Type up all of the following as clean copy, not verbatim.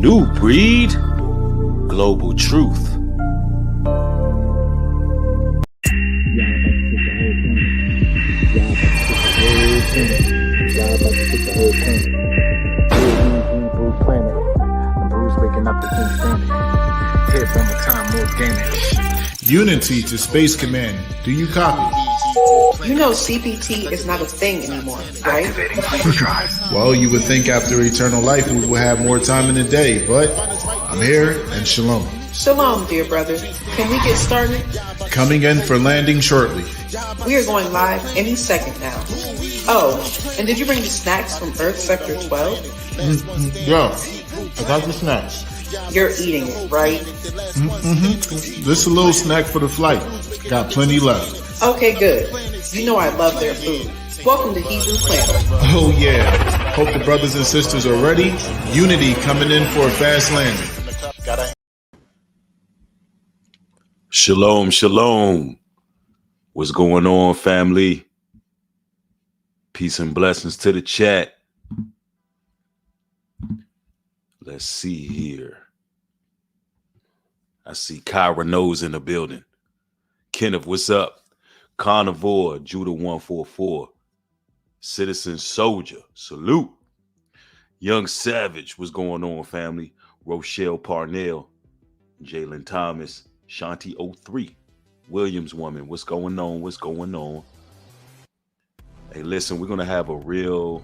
New breed, global truth. Unity to Space Command. Do you copy? You know CPT is not a thing anymore, right? Well, you would think after eternal life we would have more time in the day, but I'm here, and shalom. Shalom, dear brother. Can we get started? Coming in for landing shortly. We are going live any second now. Oh, and did you bring the snacks from Earth Sector 12? Yeah, I got the snacks. You're eating it, right? This is a little snack for the flight. Got plenty left. Okay, good. You know I love their food. Welcome to Hebrew Planet. Oh yeah. Hope the brothers and sisters are ready. Unity coming in for a fast landing. Shalom, shalom. What's going on, family? Peace and blessings to the chat. Let's see here. I see Kyra Nose in the building. Kenneth, what's up? Carnivore, Judah 144. Citizen Soldier, salute. Young Savage, what's going on, family? Rochelle Parnell, Jalen Thomas, Shanti 03. Williams Woman, what's going on? What's going on? Hey, listen, we're going to have a real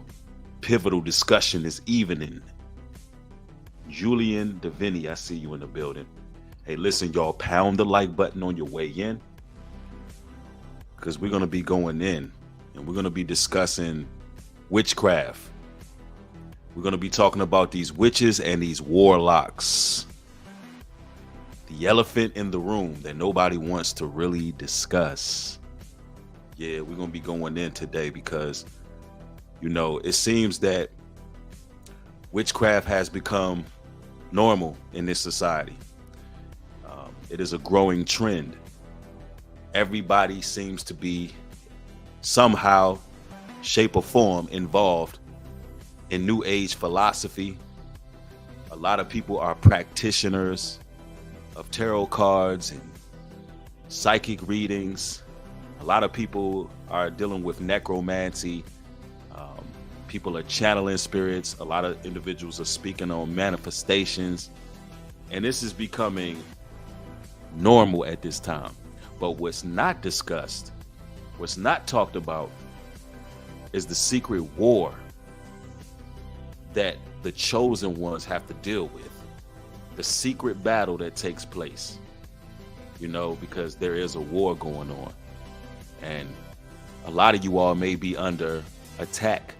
pivotal discussion this evening. Julian Davini, I see you in the building. Hey, listen, y'all, pound the like button on your way in, because we're going to be going in and we're going to be discussing witchcraft. We're going to be talking about these witches and these warlocks. The elephant in the room that nobody wants to really discuss. Yeah, we're going to be going in today because, you know, it seems that witchcraft has become normal in this society. It is a growing trend. Everybody seems to be somehow, shape or form involved in New Age philosophy. A lot of people are practitioners of tarot cards and psychic readings. A lot of people are dealing with necromancy. People are channeling spirits. A lot of individuals are speaking on manifestations. And this is becoming normal at this time. But what's not discussed, what's not talked about, is the secret war that the chosen ones have to deal with. The secret battle that takes place, you know, because there is a war going on. And a lot of you all may be under attack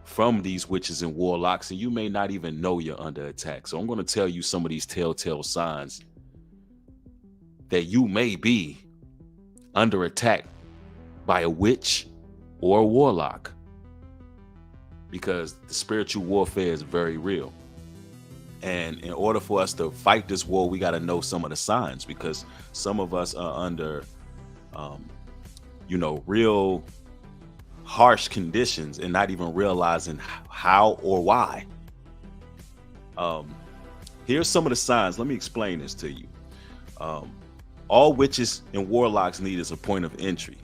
from these witches and warlocks, and you may not even know you're under attack. So I'm going to tell you some of these telltale signs that you may be under attack by a witch or a warlock, because the spiritual warfare is very real. And in order for us to fight this war, we got to know some of the signs, because some of us are under, real harsh conditions and not even realizing how or why. Here's some of the signs. Let me explain this to you. All witches and warlocks need is a point of entry.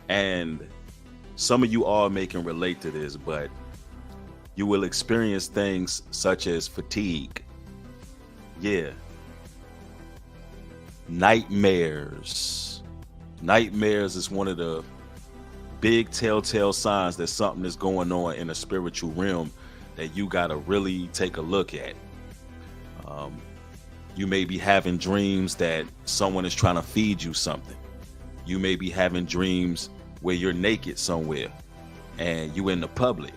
And some of you all may can relate to this, but you will experience things such as fatigue. Yeah. Nightmares. Nightmares is one of the big telltale signs that something is going on in a spiritual realm that you got to really take a look at. You may be having dreams that someone is trying to feed you something. You may be having dreams where you're naked somewhere and you in the public.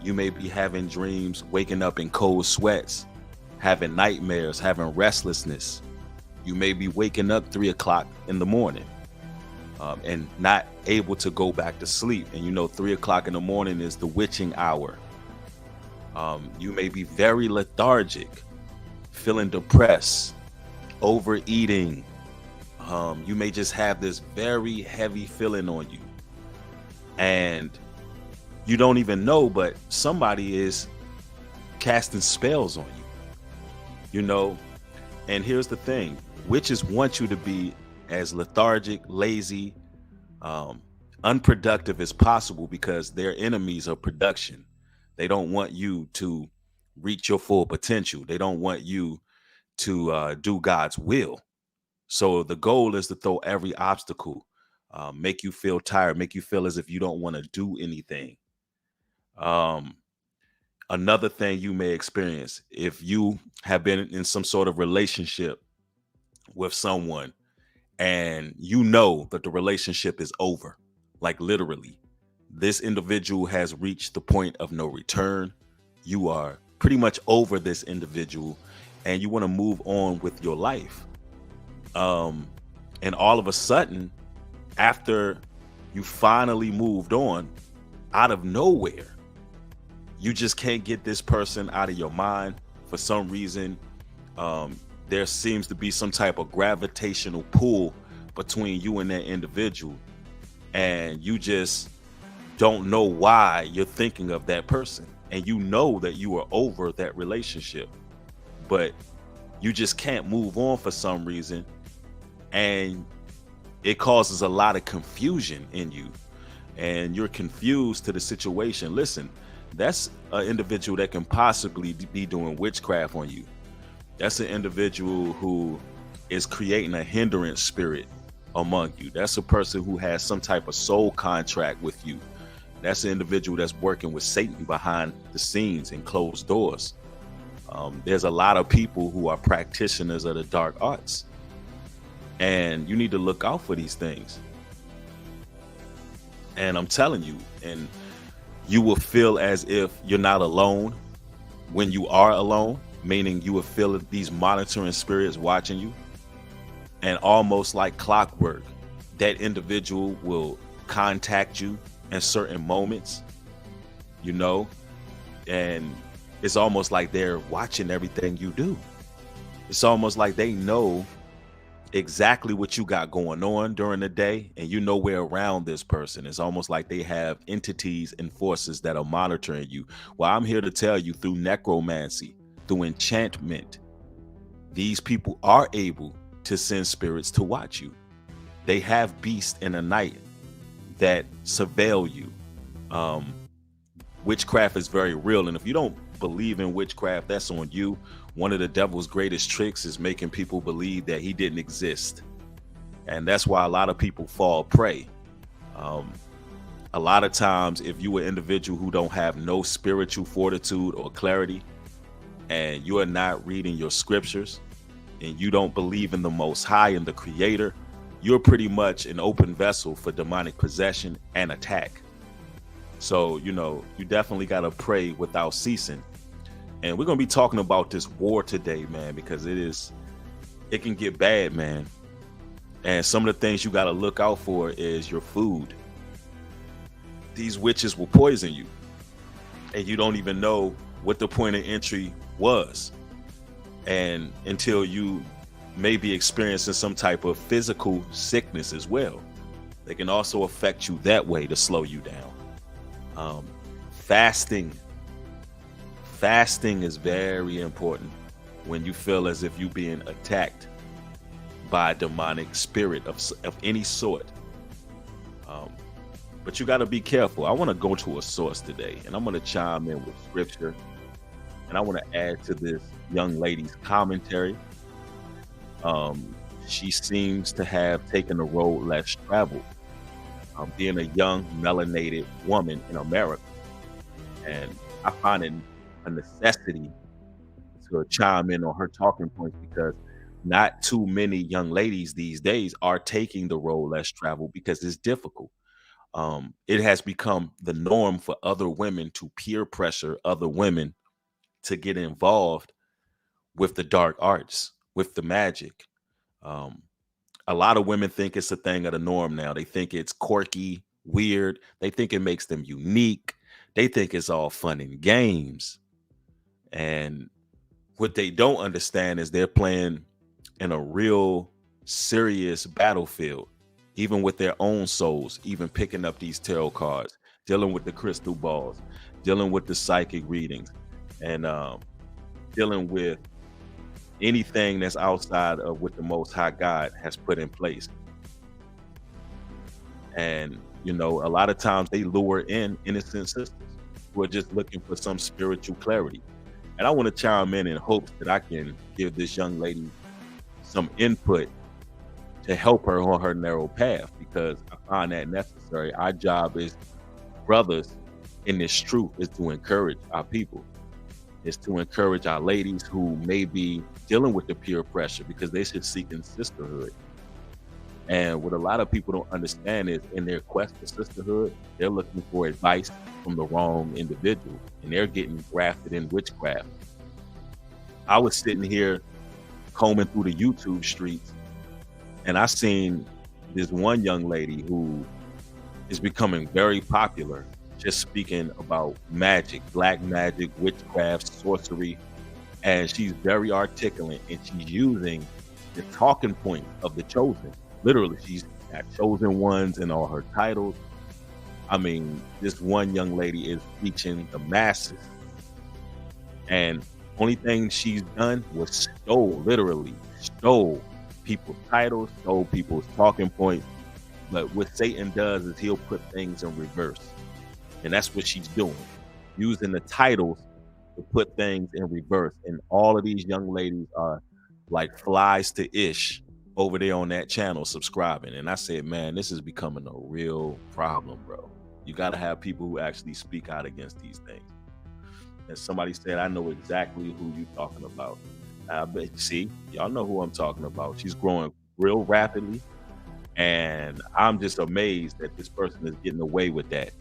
You may be having dreams, waking up in cold sweats, having nightmares, having restlessness. You may be waking up 3 o'clock in the morning and not able to go back to sleep. And you know, 3 o'clock in the morning is the witching hour. You may be very lethargic, feeling depressed, overeating. You may just have this very heavy feeling on you. And you don't even know, but somebody is casting spells on you. you know. And here's the thing: witches want you to be as lethargic, lazy, um, unproductive as possible because their enemies are production. They don't want you to reach your full potential. They don't want you to do God's will. So the goal is to throw every obstacle, make you feel tired, make you feel as if you don't want to do anything. Um, Another thing you may experience if you have been in some sort of relationship with someone and you know that the relationship is over, like literally, this individual has reached the point of no return. You are pretty much over this individual and you want to move on with your life. Um, and all of a sudden, after you finally moved on, out of nowhere, you just can't get this person out of your mind for some reason. um, there seems to be some type of gravitational pull between you and that individual, and you just don't know why you're thinking of that person, and you know that you are over that relationship, but you just can't move on for some reason, and it causes a lot of confusion in you, and you're confused to the situation. Listen, that's an individual that can possibly be doing witchcraft on you. That's an individual who is creating a hindrance spirit among you. That's a person who has some type of soul contract with you. That's an individual that's working with Satan behind the scenes and closed doors. There's a lot of people who are practitioners of the dark arts, and you need to look out for these things. And I'm telling you, and you will feel as if you're not alone when you are alone, meaning you will feel these monitoring spirits watching you. And almost like clockwork, that individual will contact you in certain moments, you know, and it's almost like they're watching everything you do. It's almost like they know exactly what you got going on during the day, and you know we're around this person. It's almost like they have entities and forces that are monitoring you. Well, I'm here to tell you, through necromancy, through enchantment, these people are able to send spirits to watch you. They have beasts in the night that surveil you. Witchcraft is very real, and if you don't believe in witchcraft, that's on you. One of the devil's greatest tricks is making people believe that he didn't exist, and that's why a lot of people fall prey. A lot of times, if you are an individual who don't have no spiritual fortitude or clarity, and you are not reading your scriptures, and you don't believe in the Most High and the Creator, you're pretty much an open vessel for demonic possession and attack. So, you know, you definitely got to pray without ceasing. And we're going to be talking about this war today, man, because it can get bad, man. And some of the things you got to look out for is your food. These witches will poison you, and you don't even know what the point of entry was. And until you may be experiencing some type of physical sickness as well. They can also affect you that way to slow you down. Fasting is very important when you feel as if you're being attacked by a demonic spirit of any sort. But you got to be careful. I want to go to a source today, and I'm going to chime in with scripture, and I want to add to this young lady's commentary. She seems to have taken the road less traveled, being a young melanated woman in America. And I find it a necessity to chime in on her talking points, because not too many young ladies these days are taking the road less traveled because it's difficult. It has become the norm for other women to peer pressure other women to get involved with the dark arts, with the magic. Um, a lot of women think it's a thing of the norm now. They think it's quirky, weird. They think it makes them unique. They think it's all fun and games. And what they don't understand is they're playing in a real serious battlefield, even with their own souls, even picking up these tarot cards, dealing with the crystal balls, dealing with the psychic readings, and dealing with anything that's outside of what the Most High God has put in place. And, you know, a lot of times they lure in innocent sisters who are just looking for some spiritual clarity. And I want to chime in hopes that I can give this young lady some input to help her on her narrow path, because I find that necessary. Our job as brothers in this truth is to encourage our people, is to encourage our ladies who may be dealing with the peer pressure, because they should seek in sisterhood. And what a lot of people don't understand is in their quest for sisterhood, they're looking for advice from the wrong individual, and they're getting grafted in witchcraft. I was sitting here combing through the YouTube streets, and I seen this one young lady who is becoming very popular, just speaking about magic, black magic, witchcraft, sorcery, and she's very articulate, and she's using the talking point of the chosen. Literally, she's got chosen ones in all her titles. I mean, this one young lady is teaching the masses, and only thing she's done was literally stole people's titles, stole people's talking points. But what Satan does is he'll put things in reverse. And that's what she's doing, using the titles to put things in reverse. And all of these young ladies are like flies to ish over there on that channel subscribing. And I said, man, this is becoming a real problem, bro. You got to have people who actually speak out against these things. And somebody said, I know exactly who you're talking about. But see, y'all know who I'm talking about. She's growing real rapidly. And I'm just amazed that this person is getting away with that.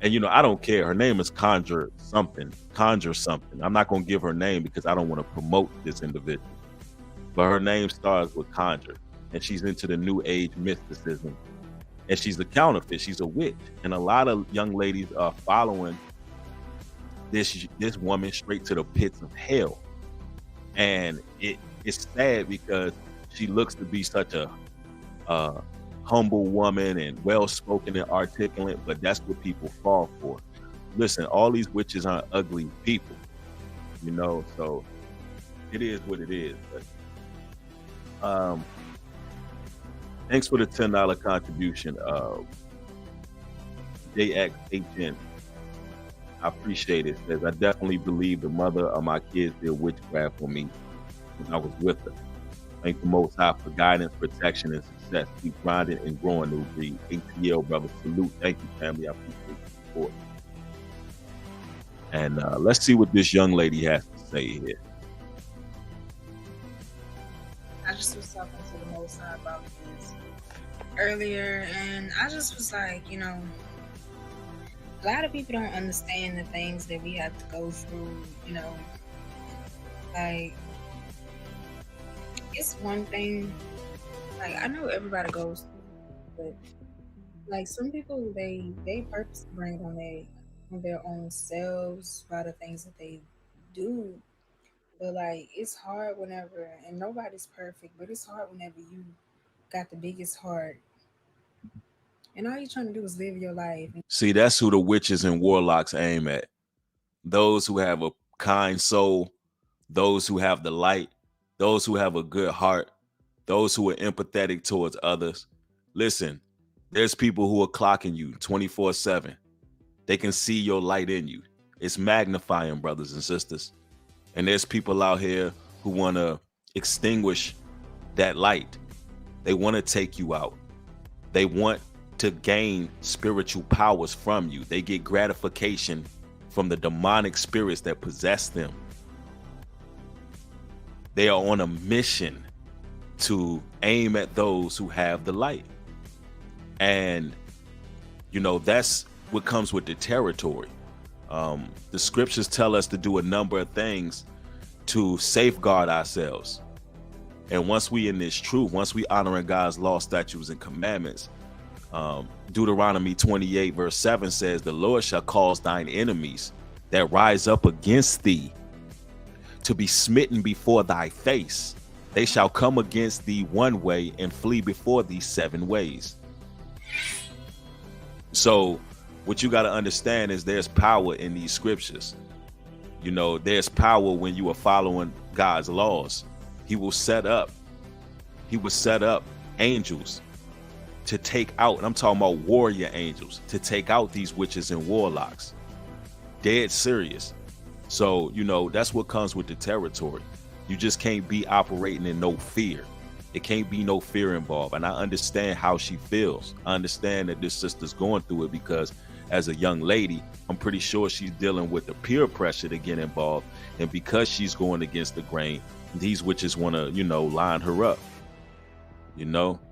And, you know, I don't care. Her name is Conjure something. I'm not going to give her name because I don't want to promote this individual. But her name starts with Conjure. And she's into the new age mysticism. And she's a counterfeit. She's a witch. And a lot of young ladies are following this woman straight to the pits of hell. And it's sad because she looks to be such a humble woman and well-spoken and articulate, but that's what people fall for. Listen, all these witches aren't ugly people, you know, so it is what it is. But thanks for the $10 contribution, JXHN. I appreciate it. Says, I definitely believe the mother of my kids did witchcraft for me when I was with her. Thank the Most High for guidance, protection, and success. Keep grinding and growing, new breed. ATL, brother, salute. Thank you, family. I appreciate the support. And let's see what this young lady has to say here. I just was talking to the Most High about this earlier, and I just was like, you know, a lot of people don't understand the things that we have to go through, you know, like, it's one thing, like, I know everybody goes through, but like some people, they purposely bring it on their own selves by the things that they do. But like, it's hard whenever, and nobody's perfect, but it's hard whenever you got the biggest heart and all you're trying to do is live your life. See, that's who the witches and warlocks aim at. Those who have a kind soul, those who have the light, those who have a good heart, those who are empathetic towards others. Listen, there's people who are clocking you 24/7. They can see your light in you. It's magnifying, brothers and sisters. And there's people out here who want to extinguish that light. They want to take you out. They want to gain spiritual powers from you. They get gratification from the demonic spirits that possess them. They are on a mission to aim at those who have the light. And, you know, that's what comes with the territory. The scriptures tell us to do a number of things to safeguard ourselves. And once we in this truth, once we honoring God's law, statutes, and commandments, Deuteronomy 28 verse 7 says, the Lord shall cause thine enemies that rise up against thee to be smitten before thy face. They shall come against thee one way and flee before thee 7 ways. So what you got to understand is there's power in these scriptures. You know, there's power when you are following God's laws. He will set up angels to take out, and I'm talking about warrior angels, to take out these witches and warlocks. Dead serious. So, that's what comes with the territory. You just can't be operating in no fear. It can't be no fear involved. And I understand how she feels. I understand that this sister's going through it because as a young lady, I'm pretty sure she's dealing with the peer pressure to get involved. And because she's going against the grain, these witches want to, line her up.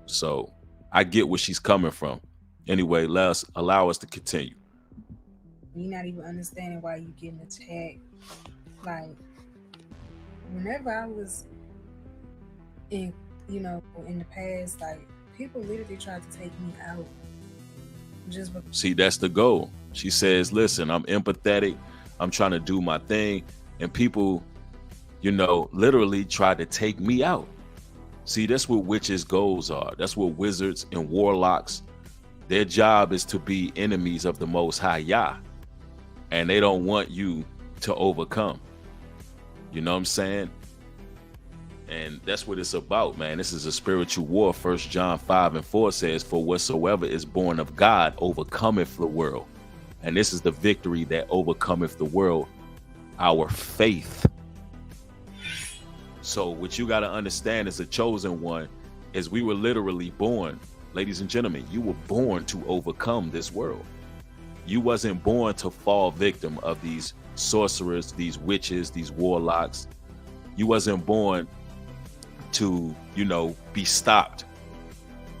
So I get where she's coming from. Anyway, let's allow us to continue. You're not even understanding why you're getting attacked. Like, whenever I was in the past, like, people literally tried to take me out. Just because. See, that's the goal. She says, listen, I'm empathetic. I'm trying to do my thing. And people, literally tried to take me out. See, that's what witches' goals are. That's what wizards and warlocks, their job is to be enemies of the Most High Yah. And they don't want you to overcome. You know what I'm saying? And that's what it's about, man. This is a spiritual war. 1 John 5:4 says, for whatsoever is born of God overcometh the world. And this is the victory that overcometh the world, our faith. So what you got to understand as a chosen one is we were literally born, ladies and gentlemen, you were born to overcome this world. You wasn't born to fall victim of these sorcerers, these witches, these warlocks. You wasn't born to, be stopped.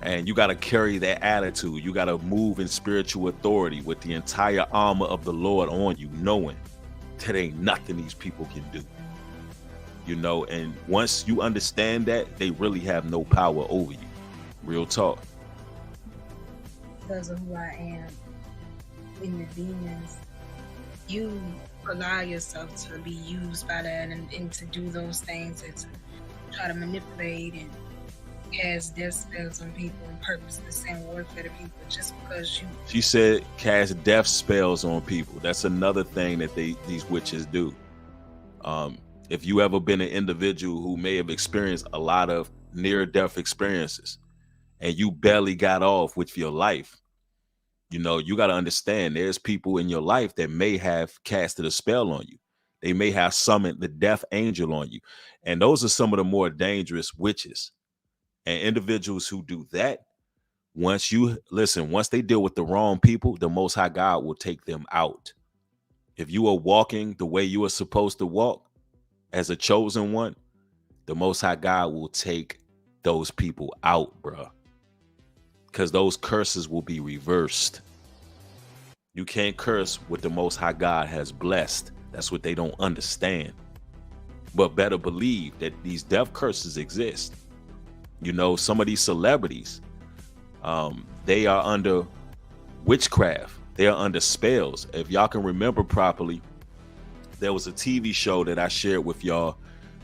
And you got to carry that attitude. You got to move in spiritual authority with the entire armor of the Lord on you, knowing that ain't nothing these people can do. And once you understand that, they really have no power over you. Real talk. Because of who I am in the demons, you allow yourself to be used by that and to do those things and to try to manipulate and cast death spells on people and purposely send warfare to people just because you. She said cast death spells on people. That's another thing that these witches do. If you ever been an individual who may have experienced a lot of near-death experiences and you barely got off with your life, you got to understand there's people in your life that may have casted a spell on you. They may have summoned the death angel on you. And those are some of the more dangerous witches. And individuals who do that, once they deal with the wrong people, the Most High God will take them out. If you are walking the way you are supposed to walk as a chosen one, the Most High God will take those people out, bruh. Because those curses will be reversed. You can't curse what the Most High God has blessed. That's what they don't understand. But better believe that these death curses exist. Some of these celebrities, they are under witchcraft. They are under spells. If y'all can remember properly, there was a TV show that I shared with y'all.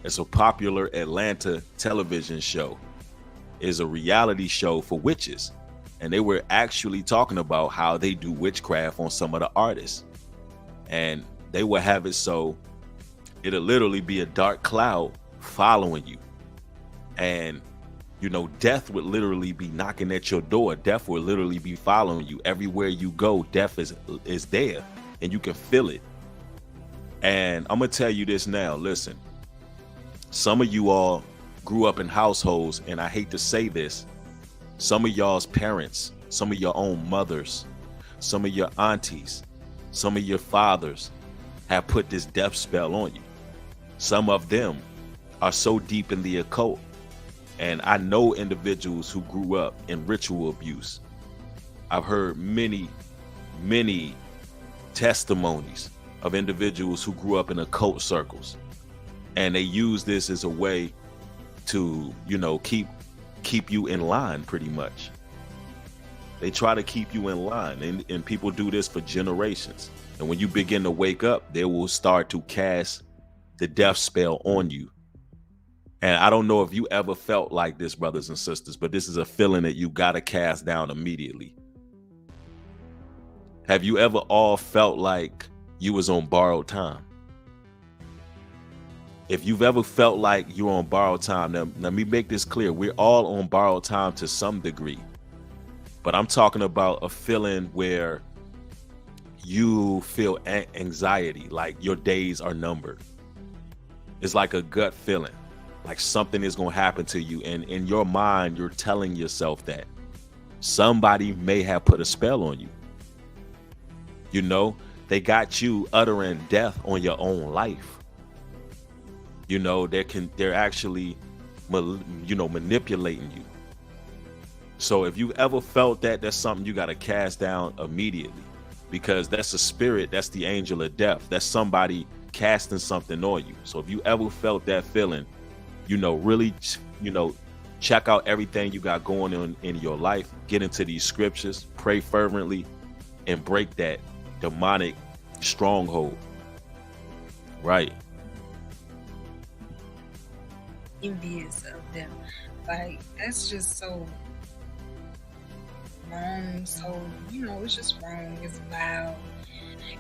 It's a popular Atlanta television show. It's a reality show for witches. And they were actually talking about how they do witchcraft on some of the artists. And they would have it so it'll literally be a dark cloud following you. And, death would literally be knocking at your door. Death will literally be following you. Everywhere you go, death is there. And you can feel it. And I'm going to tell you this now. Listen, some of you all grew up in households, and I hate to say this, some of y'all's parents, some of your own mothers, some of your aunties, some of your fathers have put this death spell on you. Some of them are so deep in the occult. And I know individuals who grew up in ritual abuse. I've heard many, many testimonies of individuals who grew up in occult circles. And they use this as a way to, keep you in line pretty much. They try to keep you in line. And people do this for generations. And when you begin to wake up, they will start to cast the death spell on you. And I don't know if you ever felt like this, brothers and sisters, but this is a feeling that you got to cast down immediately. Have you ever all felt like you was on borrowed time? If you've ever felt like you're on borrowed time, now let me make this clear. We're all on borrowed time to some degree. But I'm talking about a feeling where you feel anxiety, like your days are numbered. It's like a gut feeling, like something is going to happen to you. And in your mind, you're telling yourself that somebody may have put a spell on you. You know, they got you uttering death on your own life. You know, they're actually, manipulating you. So if you ever felt that, that's something you got to cast down immediately, because that's a spirit. That's the angel of death. That's somebody casting something on you. So if you ever felt that feeling, really, check out everything you got going on in your life, get into these scriptures, pray fervently, and break that demonic stronghold. Right. Envious of them. Like, that's just so wrong. So, it's just wrong. It's loud.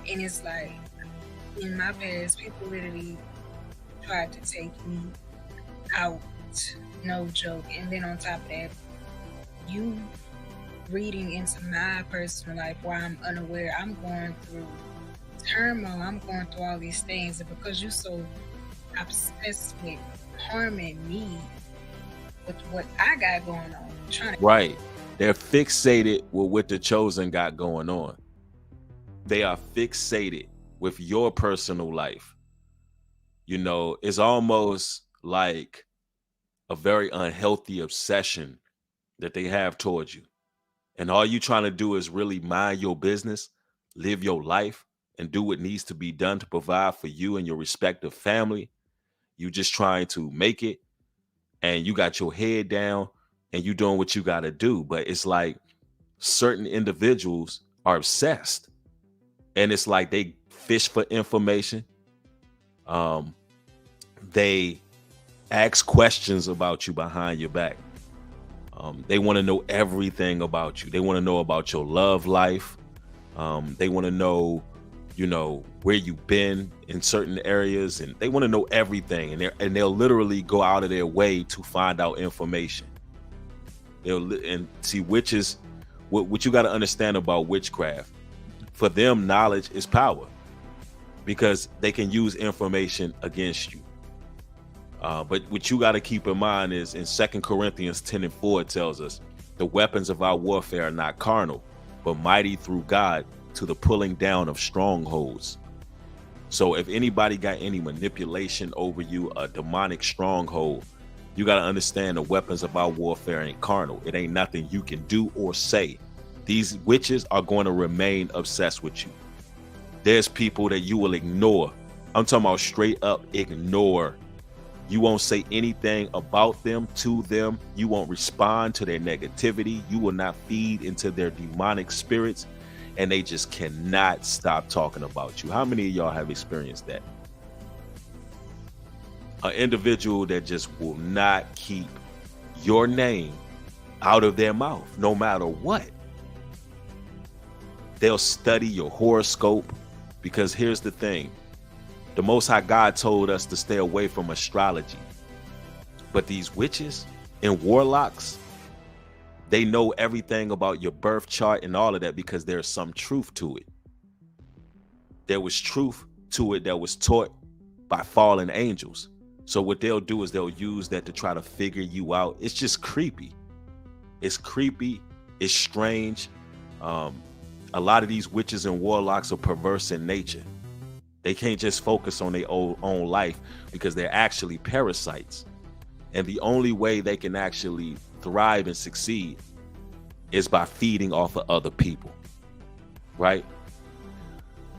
And it's like, in my past, people literally tried to take me out. No joke. And then on top of that, you reading into my personal life while I'm unaware, I'm going through turmoil, I'm going through all these things, and because you're so obsessed with harming me with what I got going on, right, they're fixated with what the chosen got going on. They are fixated with your personal life. It's almost like a very unhealthy obsession that they have towards you. And all you trying to do is really mind your business, live your life, and do what needs to be done to provide for you and your respective family. You just trying to make it, and you got your head down, and you doing what you got to do. But it's like certain individuals are obsessed, and it's like they fish for information. They ask questions about you behind your back. They want to know everything about you. They want to know about your love life. They want to know, where you've been in certain areas, and they want to know everything. And they'll literally go out of their way to find out information. And see, witches, what you got to understand about witchcraft, for them, knowledge is power, because they can use information against you. But what you got to keep in mind is in 2 Corinthians 10:4, it tells us the weapons of our warfare are not carnal, but mighty through God to the pulling down of strongholds. So if anybody got any manipulation over you, a demonic stronghold, you got to understand the weapons of our warfare ain't carnal. It ain't nothing you can do or say. These witches are going to remain obsessed with you. There's people that you will ignore. I'm talking about straight up ignore. You won't say anything about them, to them. You won't respond to their negativity. You will not feed into their demonic spirits, and they just cannot stop talking about you. How many of y'all have experienced that? An individual that just will not keep your name out of their mouth, no matter what. They'll study your horoscope, because here's the thing. The Most High God told us to stay away from astrology. But these witches and warlocks, they know everything about your birth chart and all of that, because there's some truth to it. There was truth to it that was taught by fallen angels. So what they'll do is they'll use that to try to figure you out. It's just creepy. It's creepy. It's strange. A lot of these witches and warlocks are perverse in nature. They can't just focus on their own life, because they're actually parasites. And the only way they can actually thrive and succeed is by feeding off of other people. Right?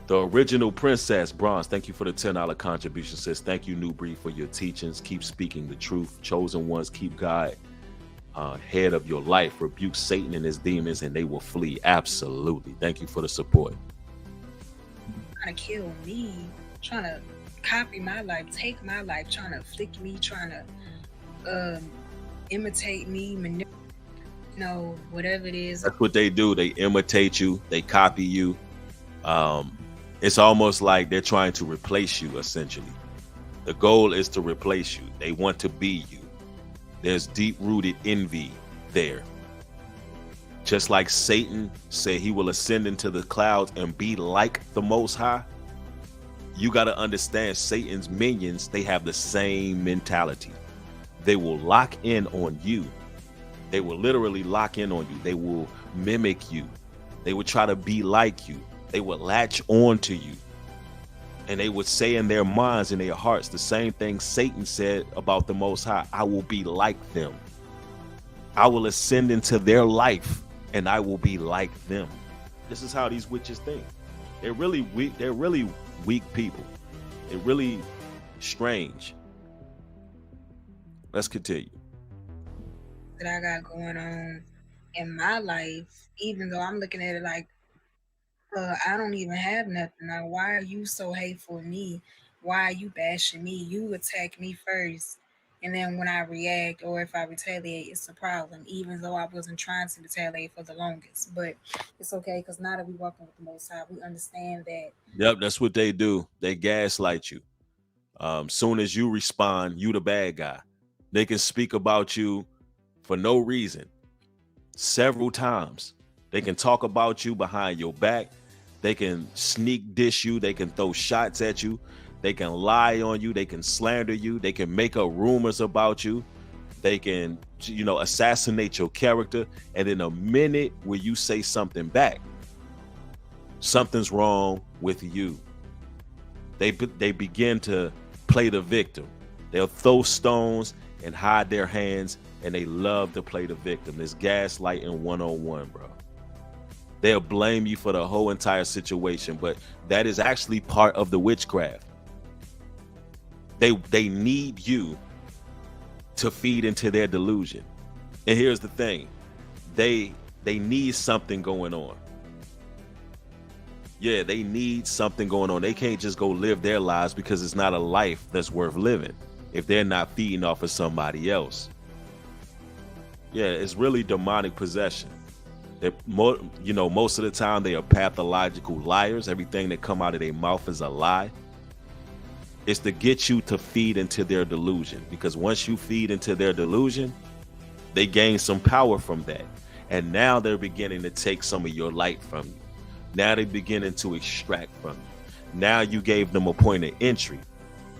The original princess, Bronze, thank you for the $10 contribution, sis. Thank you, New Breed, for your teachings. Keep speaking the truth. Chosen ones, keep God head of your life. Rebuke Satan and his demons, and they will flee. Absolutely. Thank you for the support. Trying to kill me, trying to copy my life, take my life, trying to flick me, trying to imitate me, manipulate, whatever it is. That's what they do. They imitate you. They copy you. It's almost like they're trying to replace you, essentially. The goal is to replace you. They want to be you. There's deep-rooted envy there. Just like Satan said he will ascend into the clouds and be like the Most High, you got to understand Satan's minions, they have the same mentality. They will lock in on you. They will literally lock in on you. They will mimic you. They will try to be like you. They will latch on to you. And they would say in their minds and their hearts the same thing Satan said about the Most High. I will be like them. I will ascend into their life and I will be like them. This is how these witches think. They're really weak. They're really weak people. They're really strange. Let's continue. That I got going on in my life, even though I'm looking at it like, I don't even have nothing. Like, why are you so hateful to me? Why are you bashing me? You attack me first. And then when I react or if I retaliate, it's a problem, even though I wasn't trying to retaliate for the longest. But it's okay because now that we're walking with the Most High, we understand that. Yep, that's what they do. They gaslight you. Soon as you respond, you the bad guy. They can speak about you for no reason several times. They can talk about you behind your back. They can sneak dish you. They can throw shots at you. They can lie on you. They can slander you. They can make up rumors about you. They can, assassinate your character. And in a minute where you say something back, something's wrong with you. They begin to play the victim. They'll throw stones and hide their hands, and they love to play the victim. It's gaslighting 101, bro. They'll blame you for the whole entire situation, but that is actually part of the witchcraft. They need you to feed into their delusion. And here's the thing. They need something going on. Yeah, they need something going on. They can't just go live their lives because it's not a life that's worth living if they're not feeding off of somebody else. Yeah, it's really demonic possession. Most of the time they are pathological liars. Everything that come out of their mouth is a lie. It's to get you to feed into their delusion, because once you feed into their delusion, they gain some power from that. And now they're beginning to take some of your light from you. Now they're beginning to extract from you. Now you gave them a point of entry.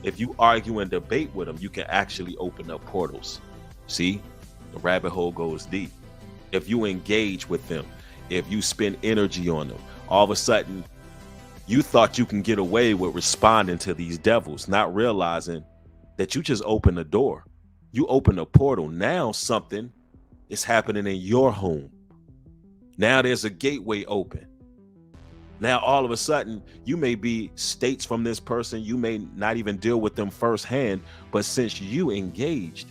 If you argue and debate with them, you can actually open up portals. See, the rabbit hole goes deep. If you engage with them, if you spend energy on them, all of a sudden you thought you can get away with responding to these devils, not realizing that you just opened the door. You open a portal. Now something is happening in your home. Now there's a gateway open. Now all of a sudden you may be states from this person. You may not even deal with them firsthand, but since you engaged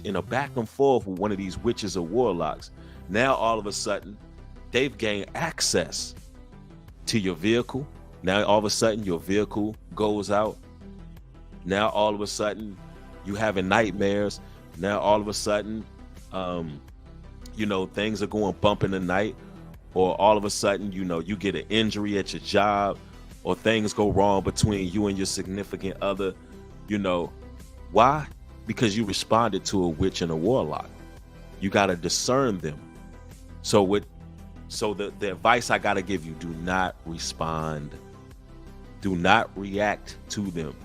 in a back and forth with one of these witches or warlocks, now all of a sudden they've gained access to your vehicle. Now all of a sudden your vehicle goes out. Now all of a sudden you having nightmares. Now all of a sudden, things are going bump in the night, or all of a sudden, you get an injury at your job, or things go wrong between you and your significant other. Why? Because you responded to a witch and a warlock. You got to discern them. So the advice I got to give you, do not respond. Do not react to them.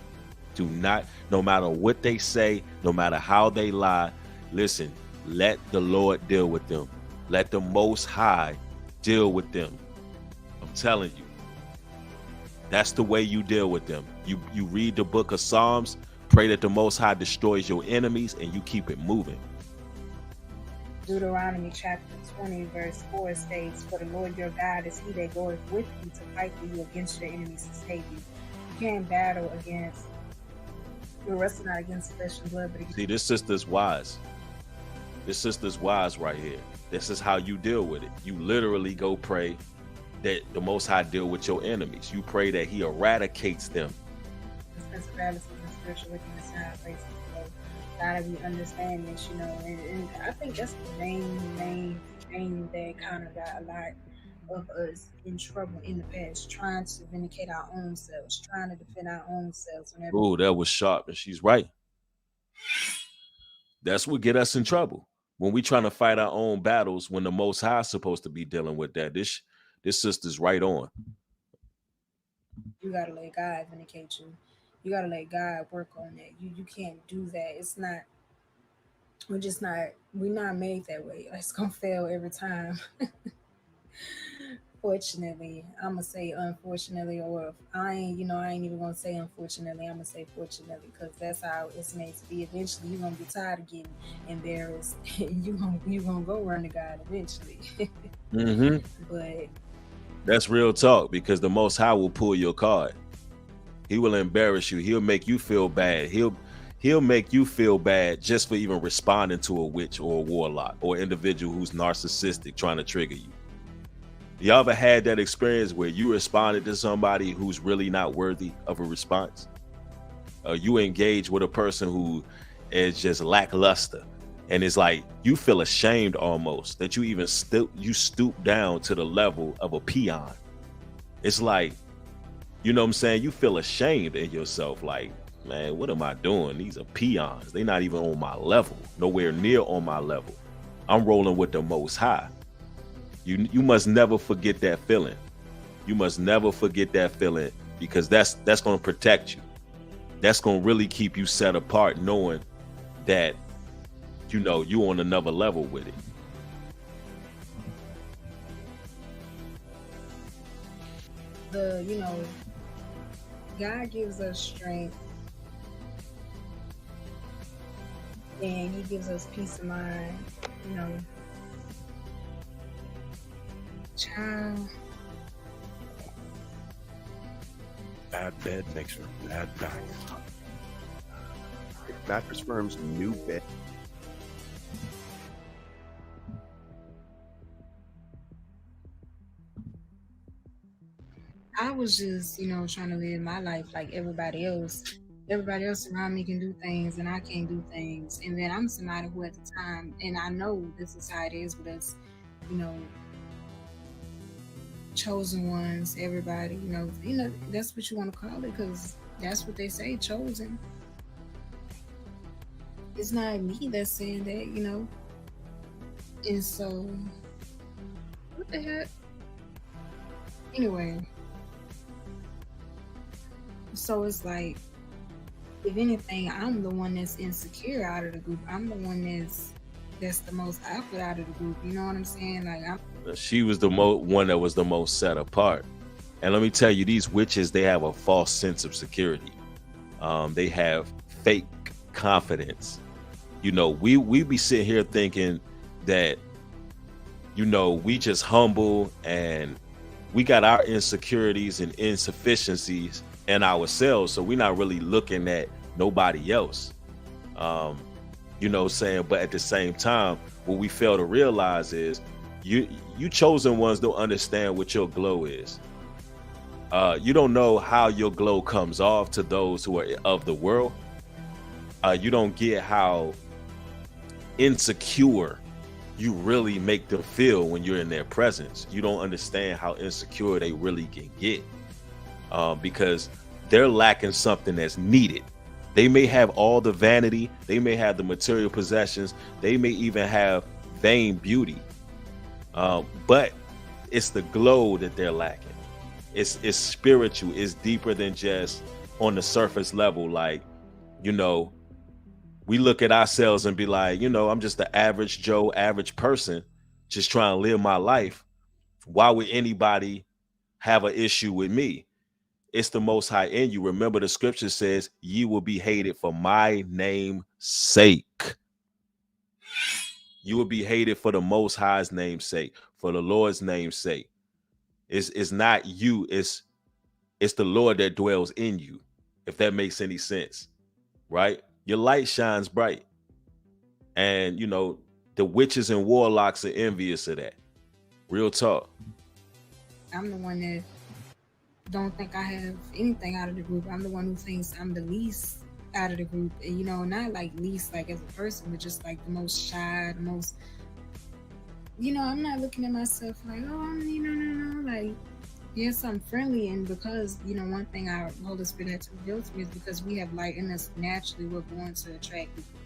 Do not, no matter what they say, no matter how they lie, listen, let the Lord deal with them. Let the Most High deal with them. I'm telling you, that's the way you deal with them. You read the book of Psalms, pray that the Most High destroys your enemies, and you keep it moving. Deuteronomy chapter 20 verse 4 states, "For the Lord your God is he that goeth with you to fight for you against your enemies to save you." You can't battle against, you're wrestling not against flesh and blood, but against... See, this sister's wise. This sister's wise right here. This is how you deal with it. You literally go pray that the Most High deal with your enemies. You pray that he eradicates them. Principalities and spiritual wickedness in high places. So gotta be understand this, and I think that's the main thing that kind of got a lot of us in trouble in the past, trying to vindicate our own selves, trying to defend our own selves whenever. Oh, that was sharp, and she's right. That's what get us in trouble when we trying to fight our own battles. When the Most High is supposed to be dealing with that. This sister's right on. You gotta let God vindicate you. You gotta let God work on that. You can't do that. It's not. We're not made that way. It's gonna fail every time. Fortunately, I'm gonna say unfortunately, or if I ain't even gonna say unfortunately. I'm gonna say fortunately, because that's how it's made to be. Eventually, you're gonna get tired of getting embarrassed. You gonna go run to God eventually. Mm-hmm. But that's real talk, because the Most High will pull your card. He will embarrass you. He'll make you feel bad. He'll make you feel bad just for even responding to a witch or a warlock or individual who's narcissistic trying to trigger you. Y'all ever had that experience where you responded to somebody who's really not worthy of a response? You engage with a person who is just lackluster, and it's like you feel ashamed almost that you even stoop down to the level of a peon. It's like, you know what I'm saying? You feel ashamed in yourself, like, man, what am I doing? These are peons. They're not even on my level, nowhere near on my level. I'm rolling with the Most High. You must never forget that feeling. You must never forget that feeling, because that's going to protect you. That's going to really keep you set apart, knowing that, you on another level with it. God gives us strength, and He gives us peace of mind. Child. Bad bed makes for bad back. Mattress Firm's new bed. I was just, trying to live my life like everybody else. Everybody else around me can do things and I can't do things. And then I'm somebody who at the time, and I know this is how it is with us, chosen ones, everybody, that's what you want to call it, because that's what they say, chosen. It's not me that's saying that, and so what the heck? Anyway, so it's like, if anything, I'm the one that's insecure out of the group. I'm the one that's the most awkward out of the group. You know what I'm saying? Like, she was the one that was the most set apart. And let me tell you, these witches, they have a false sense of security. They have fake confidence. We be sitting here thinking that, we just humble and we got our insecurities and insufficiencies in ourselves. So we're not really looking at nobody else. But at the same time, what we fail to realize is you chosen ones don't understand what your glow is. You don't know how your glow comes off to those who are of the world. You don't get how insecure you really make them feel when you're in their presence. You don't understand how insecure they really can get, because they're lacking something that's needed. They may have all the vanity, they may have the material possessions, they may even have vain beauty, but it's the glow that they're lacking. It's spiritual. It's deeper than just on the surface level. Like, we look at ourselves and be like, I'm just the average Joe, average person, just trying to live my life. Why would anybody have an issue with me? It's the Most High in you. Remember, the scripture says, "Ye will be hated for my name's sake." You will be hated for the Most High's name's sake, for the Lord's name's sake. It's not you. It's the Lord that dwells in you, if that makes any sense, right? Your light shines bright. And, the witches and warlocks are envious of that. Real talk. I'm the one that don't think I have anything out of the group. I'm the one who thinks I'm the least out of the group. And, not like least like as a person, but just like the most shy, the most, I'm not looking at myself like, oh, like, yes, I'm friendly, and because one thing our Holy Spirit had to reveal to me is because we have light in us naturally, we're going to attract people.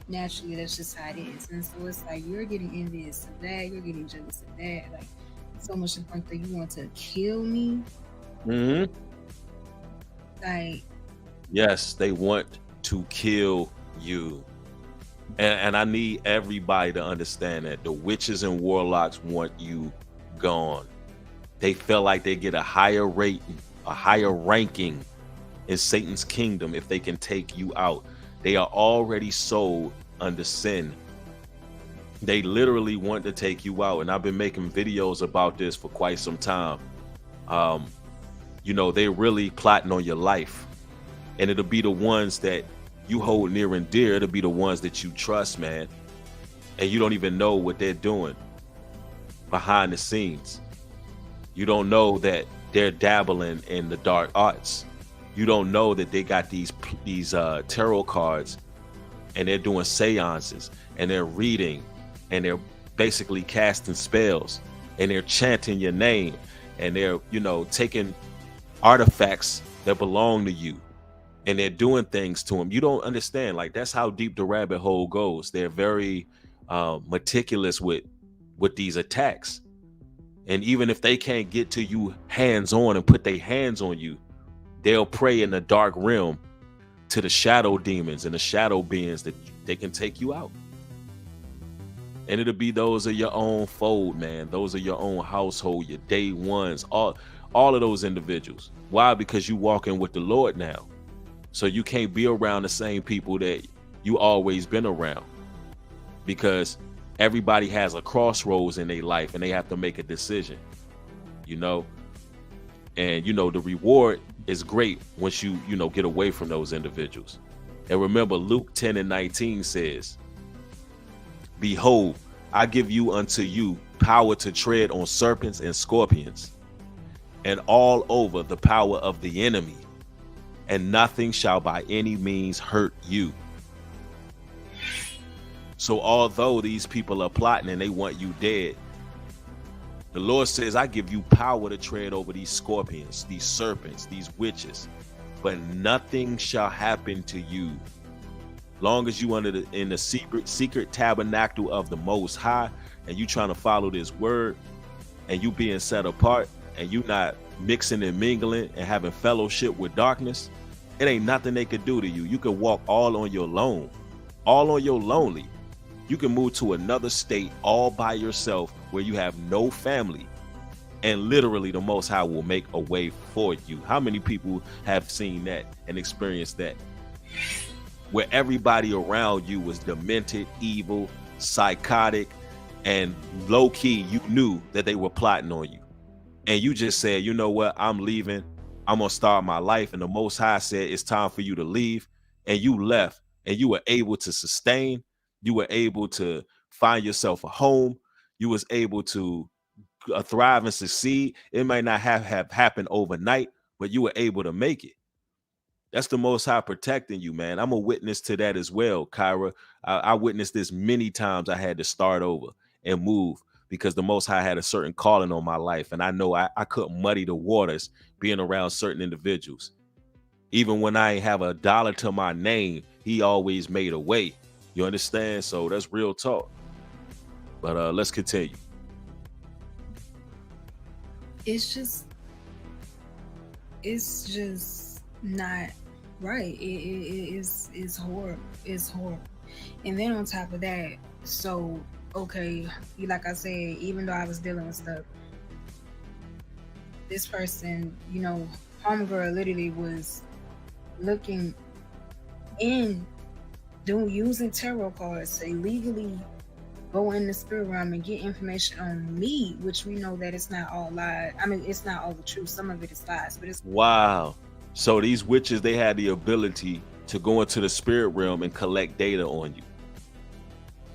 Naturally, that's just how it is. And so it's like you're getting envious of that, you're getting jealous of that, like so much to the point that you want to kill me. Mm-hmm. Like, Yes, they want to kill you. And I need everybody to understand that the witches and warlocks want you gone. They feel like they get a higher rating, a higher ranking in Satan's kingdom if they can take you out. They are already sold under sin. They literally want to take you out. And I've been making videos about this for quite some time. They're really plotting on your life. And it'll be the ones that you hold near and dear. It'll be the ones that you trust, man. And you don't even know what they're doing behind the scenes. You don't know that they're dabbling in the dark arts. You don't know that they got these tarot cards and they're doing seances and they're reading and they're basically casting spells and they're chanting your name and they're, taking artifacts that belong to you and they're doing things to them. You don't understand. Like, that's how deep the rabbit hole goes. They're very meticulous with these attacks. And even if they can't get to you hands on and put their hands on you, they'll pray in the dark realm to the shadow demons and the shadow beings that they can take you out. And it'll be those of your own fold, man. Those are your own household, your day ones, all of those individuals. Why? Because you walking with the Lord now. So you can't be around the same people that you always been around, because everybody has a crossroads in their life and they have to make a decision, and the reward is great once you get away from those individuals. And remember, Luke 10:19 says, "Behold, I give you unto you power to tread on serpents and scorpions and all over the power of the enemy, and nothing shall by any means hurt you." So although these people are plotting and they want you dead, the Lord says, I give you power to tread over these scorpions, these serpents, these witches, but nothing shall happen to you. Long as you in the secret tabernacle of the Most High, and you trying to follow this word, and you being set apart, and you not mixing and mingling and having fellowship with darkness, it ain't nothing they could do to you. You can walk all on your own, all on your lonely. You can move to another state all by yourself where you have no family, and literally the Most High will make a way for you. How many people have seen that and experienced that? Where everybody around you was demented, evil, psychotic, and low key, you knew that they were plotting on you. And you just said, you know what, I'm leaving. I'm going to start my life. And the Most High said, it's time for you to leave. And you left, and you were able to sustain. You were able to find yourself a home. You was able to thrive and succeed. It might not have happened overnight, but you were able to make it. That's the Most High protecting you, man. I'm a witness to that as well, Kyra. I witnessed this many times. I had to start over and move because the Most High had a certain calling on my life. And I know I couldn't muddy the waters being around certain individuals. Even when I ain't have a dollar to my name, he always made a way. You understand? So that's real talk. But let's continue. It's just not right. It's horrible. It's horrible. And then on top of that, so okay, like I said, even though I was dealing with stuff, this person, homegirl literally was looking in, using tarot cards to illegally go in the spirit realm and get information on me, which we know that it's not all lies. I mean, it's not all the truth. Some of it is lies, but it's wow. So these witches, they had the ability to go into the spirit realm and collect data on you.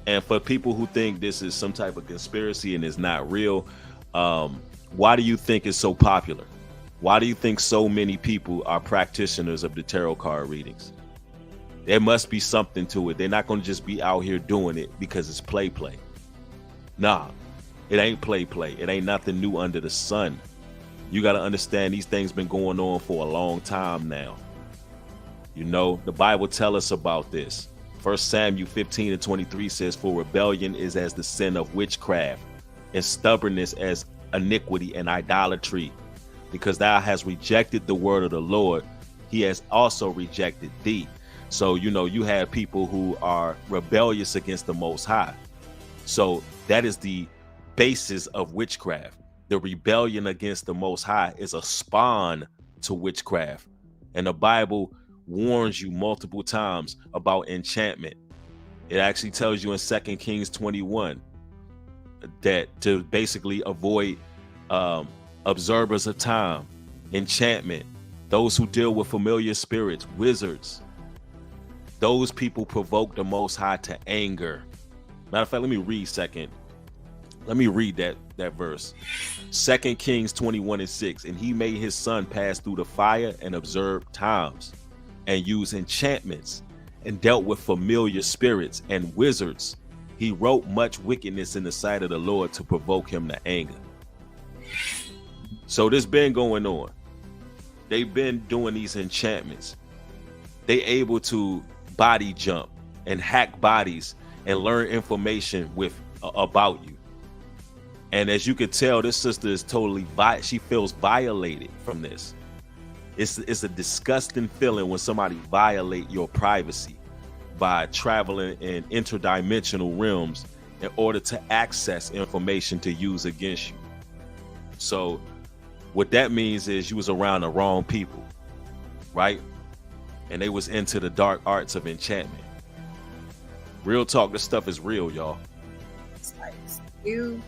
And for people who think this is some type of conspiracy and is not real, why do you think it's so popular? Why do you think so many people are practitioners of the tarot card readings? There must be something to it. They're not going to just be out here doing it because it's play. Nah, it ain't play. It ain't nothing new under the sun. You got to understand these things been going on for a long time now. You know, the Bible tell us about this. 1 Samuel 15:23 says, for rebellion is as the sin of witchcraft, and stubbornness as iniquity and idolatry. Because thou hast rejected the word of the Lord, he has also rejected thee. So, you know, you have people who are rebellious against the Most High. So that is the basis of witchcraft. The rebellion against the Most High is a spawn to witchcraft. And the Bible warns you multiple times about enchantment. It actually tells you in 2 Kings 21 that to basically avoid observers of time, enchantment, those who deal with familiar spirits, wizards, those people provoke the Most High to anger. Matter of fact, let me read that verse. 2 Kings 21:6. And he made his son pass through the fire and observed times, and used enchantments, and dealt with familiar spirits and wizards. He wrote much wickedness in the sight of the Lord to provoke him to anger. So this been going on. They've been doing these enchantments. They able to body jump and hack bodies and learn information about you. And as you can tell, this sister is totally she feels violated from this. It's a disgusting feeling when somebody violate your privacy by traveling in interdimensional realms in order to access information to use against you. So what that means is you was around the wrong people, right? And they was into the dark arts of enchantment. Real talk, this stuff is real, y'all. It's like you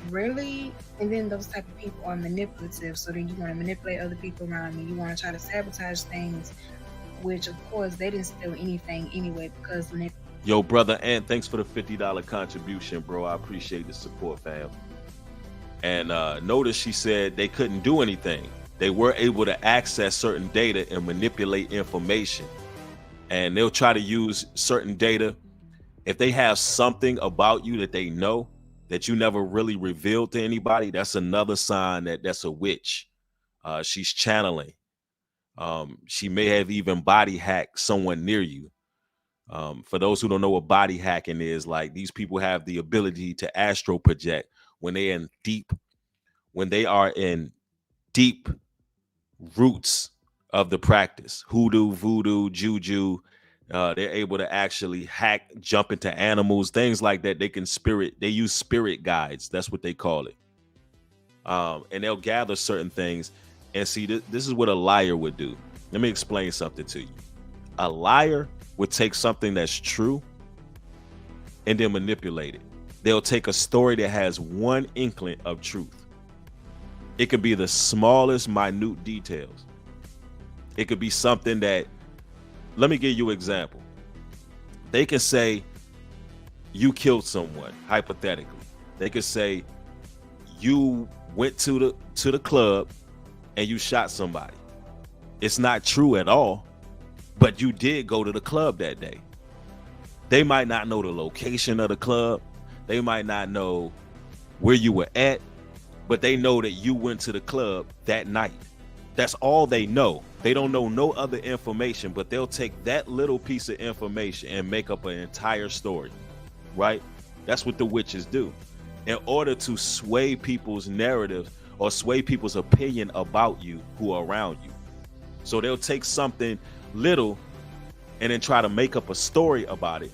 really, and then those type of people are manipulative. So then you want to manipulate other people around you. You want to try to sabotage things, which of course they didn't steal anything anyway because Yo, brother Ant, thanks for the $50 contribution, bro. I appreciate the support, fam. And notice she said they couldn't do anything. They were able to access certain data and manipulate information. And they'll try to use certain data. If they have something about you that they know that you never really revealed to anybody, that's another sign that that's a witch. She's channeling. She may have even body hacked someone near you. For those who don't know what body hacking is, like these people have the ability to astral project when they are in deep roots of the practice. Hoodoo, voodoo, juju. They're able to actually hack, jump into animals, things like that. They use spirit guides. That's what they call it. And they'll gather certain things. And see, this is what a liar would do. Let me explain something to you. A liar would take something that's true and then manipulate it. They'll take a story that has one inkling of truth. It could be the smallest, minute details. It could be something that, let me give you an example. They can say you killed someone, hypothetically. They could say you went to the club and you shot somebody. It's not true at all, but you did go to the club that day. They might not know the location of the club. They might not know where you were at, but they know that you went to the club that night. That's all they know. They don't know no other information, but they'll take that little piece of information and make up an entire story, right? That's what the witches do. In order to sway people's narrative or sway people's opinion about you who are around you. So they'll take something little and then try to make up a story about it.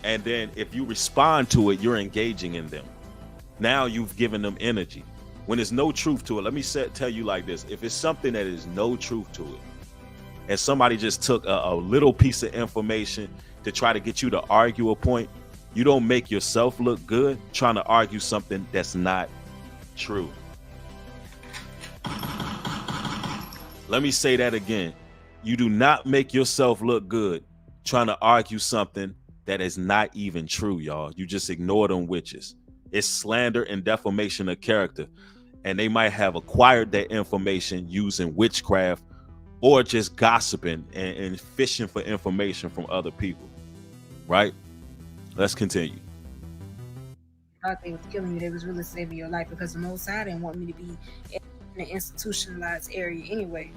And then if you respond to it, you're engaging in them. Now you've given them energy. When there's no truth to it, let me tell you like this. If it's something that is no truth to it, and somebody just took a little piece of information to try to get you to argue a point, you don't make yourself look good trying to argue something that's not true. Let me say that again. You do not make yourself look good trying to argue something that is not even true, y'all. You just ignore them witches. It's slander and defamation of character. And they might have acquired that information using witchcraft or just gossiping and fishing for information from other people, right? Let's continue. thought they was killing you, they was really saving your life, because the Most High didn't want me to be in an institutionalized area anyway.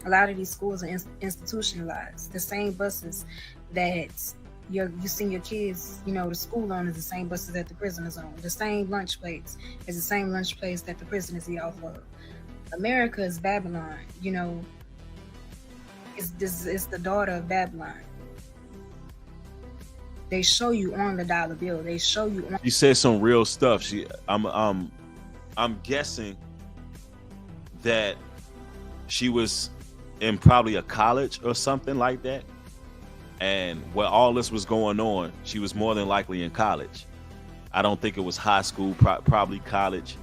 A lot of these schools are institutionalized. The same buses that you send your kids, to school on is the same buses that the prisoners on. The same lunch plates is the same lunch plates that the prisoners eat off of. America is Babylon. It's the daughter of Babylon. They show you on the dollar bill. They show you on. She said some real stuff. I'm guessing that she was in probably a college or something like that, and where all this was going on, she was more than likely in college. I don't think it was high school, probably college,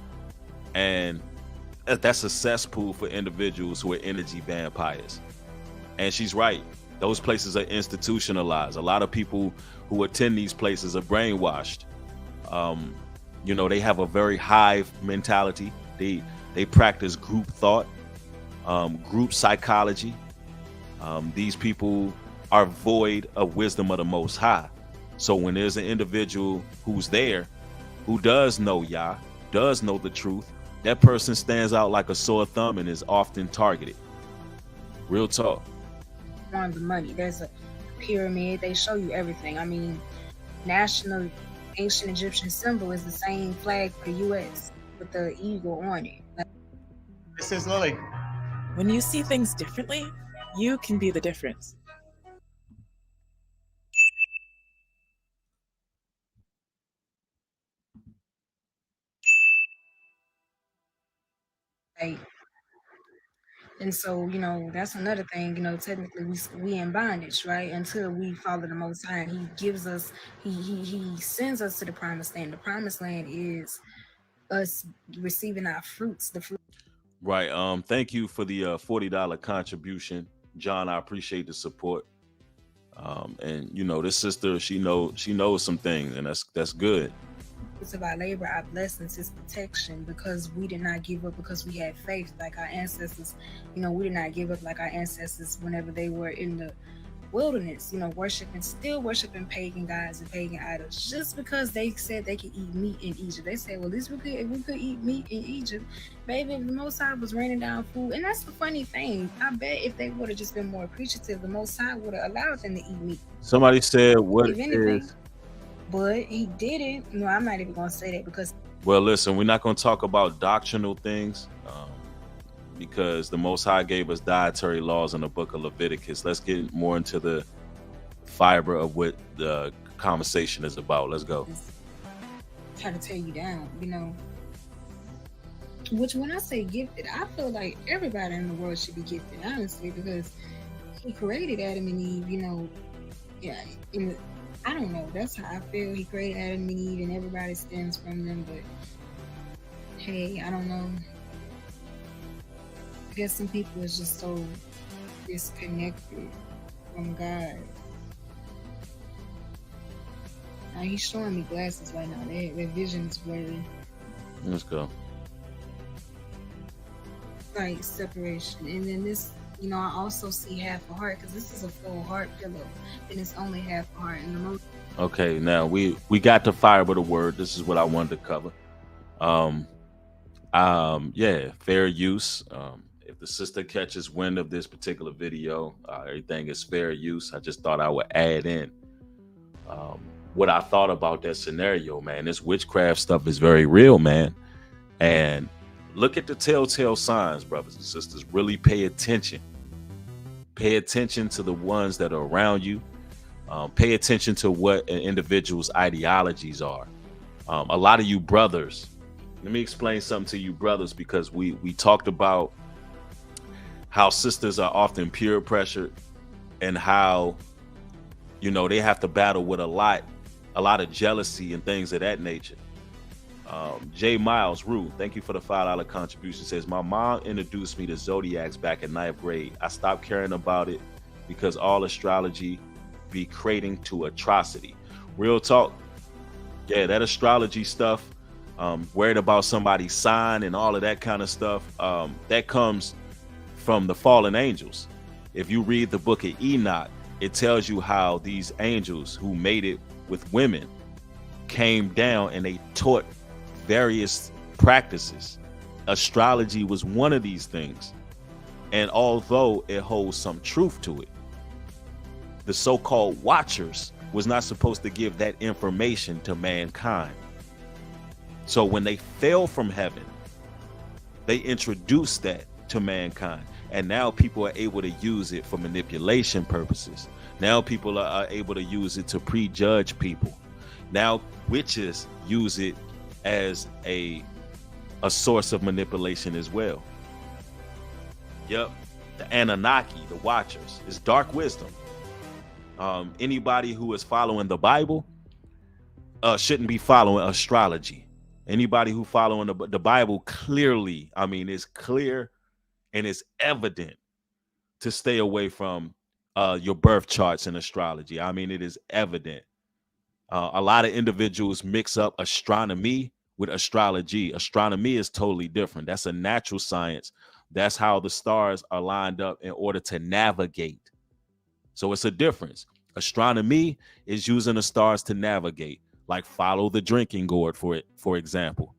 and that's a cesspool for individuals who are energy vampires. And she's right. Those places are institutionalized. A lot of people who attend these places are brainwashed. They have a very hive mentality. They practice group thought, group psychology. These people are void of wisdom of the Most High. So when there's an individual who's there, who does know Yah, does know the truth, that person stands out like a sore thumb and is often targeted. Real talk. On the money, there's a pyramid. They show you everything. I mean, national ancient Egyptian symbol is the same flag for the U.S. with the eagle on it. This is Lily. When you see things differently, you can be the difference. Right. And so, that's another thing, technically we in bondage, right? Until we follow the Most High. He gives us, he sends us to the promised land. The promised land is us receiving our fruits, the fruit. Right. Thank you for the $40 contribution, John. I appreciate the support. And this sister, she knows some things, and that's good. It's about labor, our blessings, His protection, because we did not give up, because we had faith like our ancestors. We did not give up like our ancestors whenever they were in the wilderness, still worshiping pagan gods and pagan idols, just because they said they could eat meat in Egypt. They said, well, at least we could eat meat in Egypt. Baby, the Most High was raining down food. And that's the funny thing. I bet if they would have just been more appreciative, the Most High would have allowed them to eat meat. Somebody said, what if anything, is... But he didn't. No, I'm not even going to say that, because... Well, listen, we're not going to talk about doctrinal things, because the Most High gave us dietary laws in the book of Leviticus. Let's get more into the fiber of what the conversation is about. Let's go. Try to tear you down, Which, when I say gifted, I feel like everybody in the world should be gifted, honestly, because He created Adam and Eve, I don't know. That's how I feel. He created Adam and Eve, and everybody stems from them. But hey, I don't know. I guess some people is just so disconnected from God. Now he's showing me glasses right now. Their vision is blurry. Let's go. Like separation, and then this. I also see half a heart, because this is a full heart pillow, and it's only half a heart. And the most. Okay, now we got the fiber of the word. This is what I wanted to cover. Fair use. If the sister catches wind of this particular video, everything is fair use. I just thought I would add in what I thought about that scenario, man. This witchcraft stuff is very real, man. And look at the telltale signs, brothers and sisters. Really pay attention. Pay attention to the ones that are around you. Pay attention to what an individual's ideologies are. A lot of you brothers, let me explain something to you brothers, because we talked about how sisters are often peer pressured, and how, they have to battle with a lot of jealousy and things of that nature. J Miles Rue, thank you for the $5 contribution, says, my mom introduced me to zodiacs back in 9th grade. I stopped caring about it because all astrology be crating to atrocity. Real talk. Yeah, that astrology stuff, worried about somebody's sign and all of that kind of stuff, that comes from the fallen angels. If you read the book of Enoch, it tells you how these angels who made it with women came down and they taught various practices. Astrology was one of these things. And although it holds some truth to it, the so-called watchers was not supposed to give that information to mankind. So when they fell from heaven, they introduced that to mankind. And now people are able to use it for manipulation purposes. Now people are able to use it to prejudge people. Now witches use it as a source of manipulation as well. Yep, the Anunnaki, the Watchers, is dark wisdom. Anybody who is following the Bible shouldn't be following astrology. Anybody who following the Bible clearly, I mean, it's clear and it's evident to stay away from your birth charts and astrology. I mean, it is evident. A lot of individuals mix up astronomy with astrology. Astronomy is totally different. That's a natural science. That's how the stars are lined up in order to navigate. So it's a difference. Astronomy is using the stars to navigate, like follow the drinking gourd, for example,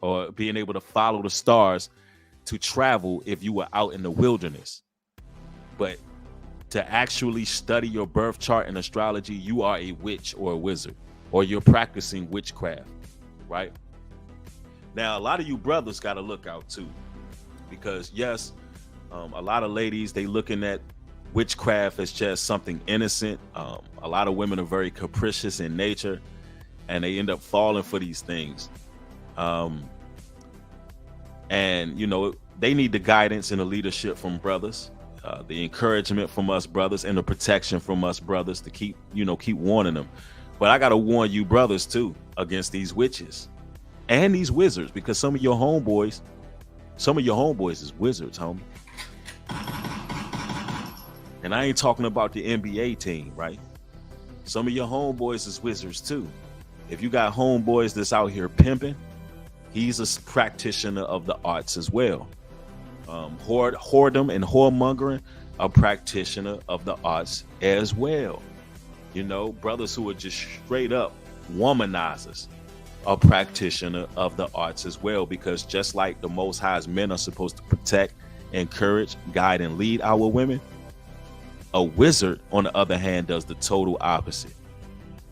or being able to follow the stars to travel if you were out in the wilderness. But to actually study your birth chart in astrology, you are a witch or a wizard, or you're practicing witchcraft, right? Now, a lot of you brothers got to look out too, because yes, a lot of ladies, they looking at witchcraft as just something innocent. A lot of women are very capricious in nature, and they end up falling for these things. And you know, they need the guidance and the leadership from brothers, the encouragement from us brothers, and the protection from us brothers to keep warning them. But I gotta warn you brothers too against these witches and these wizards, because some of your homeboys is wizards, homie. And I ain't talking about the NBA team, right? Some of your homeboys is wizards too. If you got homeboys that's out here pimping, he's a practitioner of the arts as well. Whoredom and whoremongering, a practitioner of the arts as well. You know, brothers who are just straight up womanizers, a practitioner of the arts as well, because just like the Most High's men are supposed to protect, encourage, guide, and lead our women, a wizard, on the other hand, does the total opposite.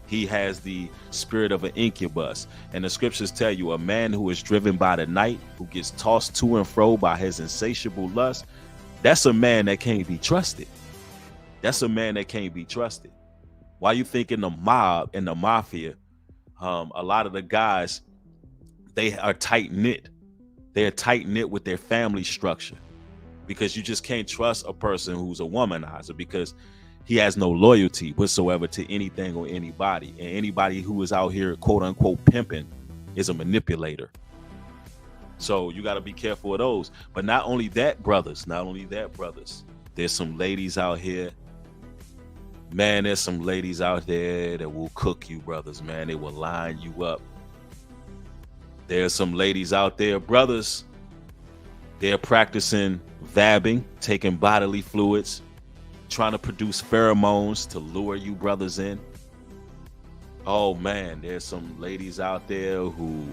He has the spirit of an incubus. And the scriptures tell you, a man who is driven by the night, who gets tossed to and fro by his insatiable lust, that's a man that can't be trusted. That's a man that can't be trusted. Why you think in the mob and the mafia, a lot of the guys, they are tight-knit. They're tight-knit with their family structure, because you just can't trust a person who's a womanizer, because he has no loyalty whatsoever to anything or anybody. And anybody who is out here, quote unquote, pimping is a manipulator. So you got to be careful of those. But not only that, brothers, there's some ladies out here. Man, there's some ladies out there that will cook you, brothers, man. They will line you up. There's some ladies out there, brothers, they're practicing vabbing, taking bodily fluids, trying to produce pheromones to lure you brothers in. Oh man, there's some ladies out there who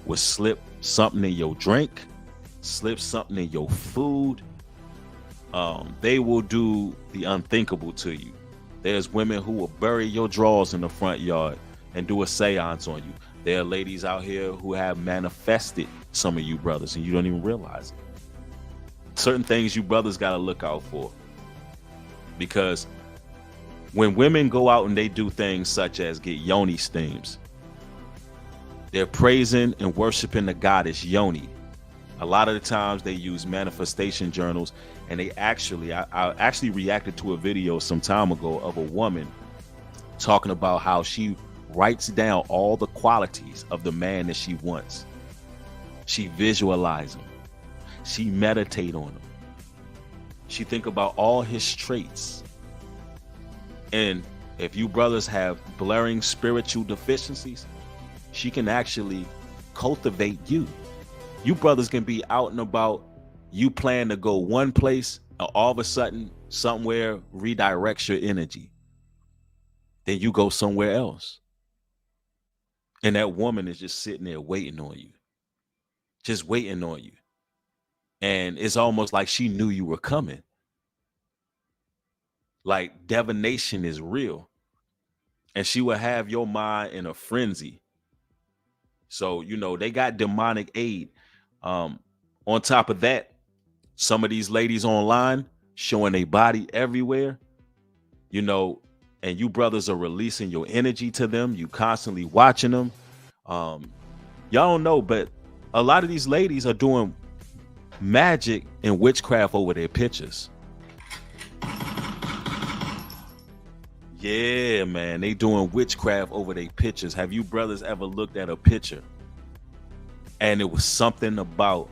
will slip something in your drink, slip something in your food. They will do the unthinkable to you. There's women who will bury your drawers in the front yard and do a seance on you. There are ladies out here who have manifested some of you brothers and you don't even realize it. Certain things you brothers got to look out for. Because when women go out and they do things such as get yoni steams, they're praising and worshiping the goddess Yoni. A lot of the times they use manifestation journals, and they actually, I actually reacted to a video some time ago of a woman talking about how she writes down all the qualities of the man that she wants. She visualizes them. She meditate on them. She think about all his traits. And if you brothers have blaring spiritual deficiencies, she can actually cultivate you. You brothers can be out and about, you plan to go one place, and all of a sudden somewhere redirects your energy. Then you go somewhere else. And that woman is just sitting there waiting on you, just waiting on you. And it's almost like she knew you were coming. Like divination is real. And she will have your mind in a frenzy. So, you know, they got demonic aid. On top of that, some of these ladies online showing their body everywhere, you know, and you brothers are releasing your energy to them. You constantly watching them. Y'all don't know, but a lot of these ladies are doing magic and witchcraft over their pictures. Yeah, man, they doing witchcraft over their pictures. Have you brothers ever looked at a picture and it was something about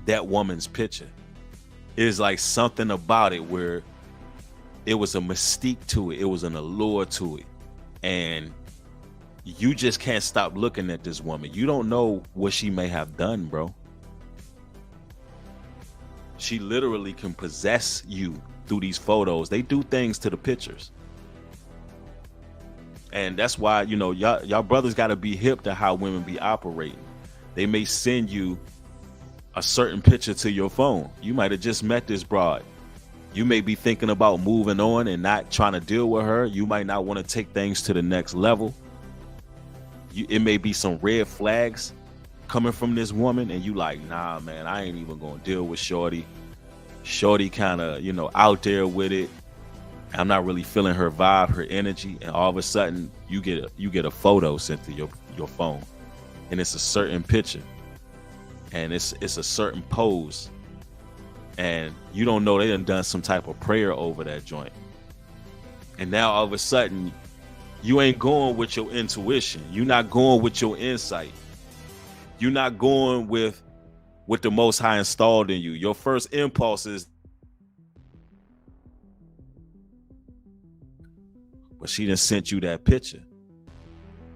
that woman's picture? It's like something about it where it was a mystique to it. It was an allure to it. And you just can't stop looking at this woman. You don't know what she may have done, bro. She literally can possess you through these photos. They do things to the pictures. And that's why, you know, y'all brothers got to be hip to how women be operating. They may send you a certain picture to your phone. You might have just met this broad. You may be thinking about moving on and not trying to deal with her. You might not want to take things to the next level. It may be some red flags coming from this woman, and you like, nah, man, I ain't even gonna deal with Shorty. Shorty kind of, you know, out there with it. I'm not really feeling her vibe, her energy, and all of a sudden you get a photo sent to your phone, and it's a certain picture, and it's a certain pose, and you don't know they done some type of prayer over that joint, and now all of a sudden you ain't going with your intuition, you're not going with your insight, you're not going with what the Most High installed in you. Your first impulse is, but she done sent you that picture,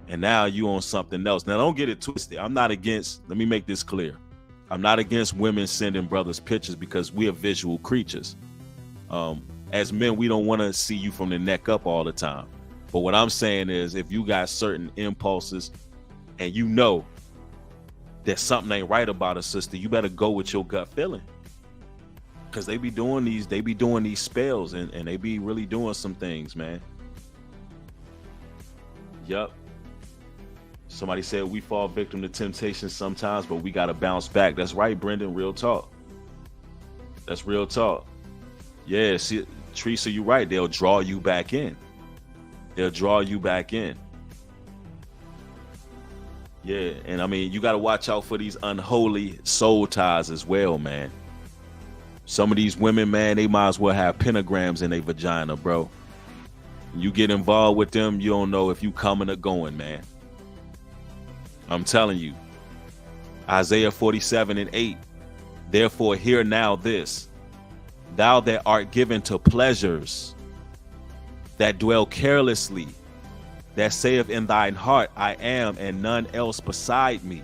and now you on something else. Now don't get it twisted. I'm not against, let me make this clear, I'm not against women sending brothers pictures, because we are visual creatures. As men, we don't want to see you from the neck up all the time. But what I'm saying is, if you got certain impulses and you know that something ain't right about a sister, you better go with your gut feeling, because they be doing these spells, and they be really doing some things, man. Yup. Somebody said we fall victim to temptation sometimes, but we got to bounce back. That's right, Brendan. Real talk. That's real talk. Yeah, see, Teresa, you're right. They'll draw you back in. They'll draw you back in. Yeah, and I mean, you got to watch out for these unholy soul ties as well, man. Some of these women, man, they might as well have pentagrams in their vagina, bro. You get involved with them, you don't know if you coming or going, man. I'm telling you. Isaiah 47:8. Therefore hear now this, thou that art given to pleasures, that dwell carelessly, that saith in thine heart, I am, and none else beside me.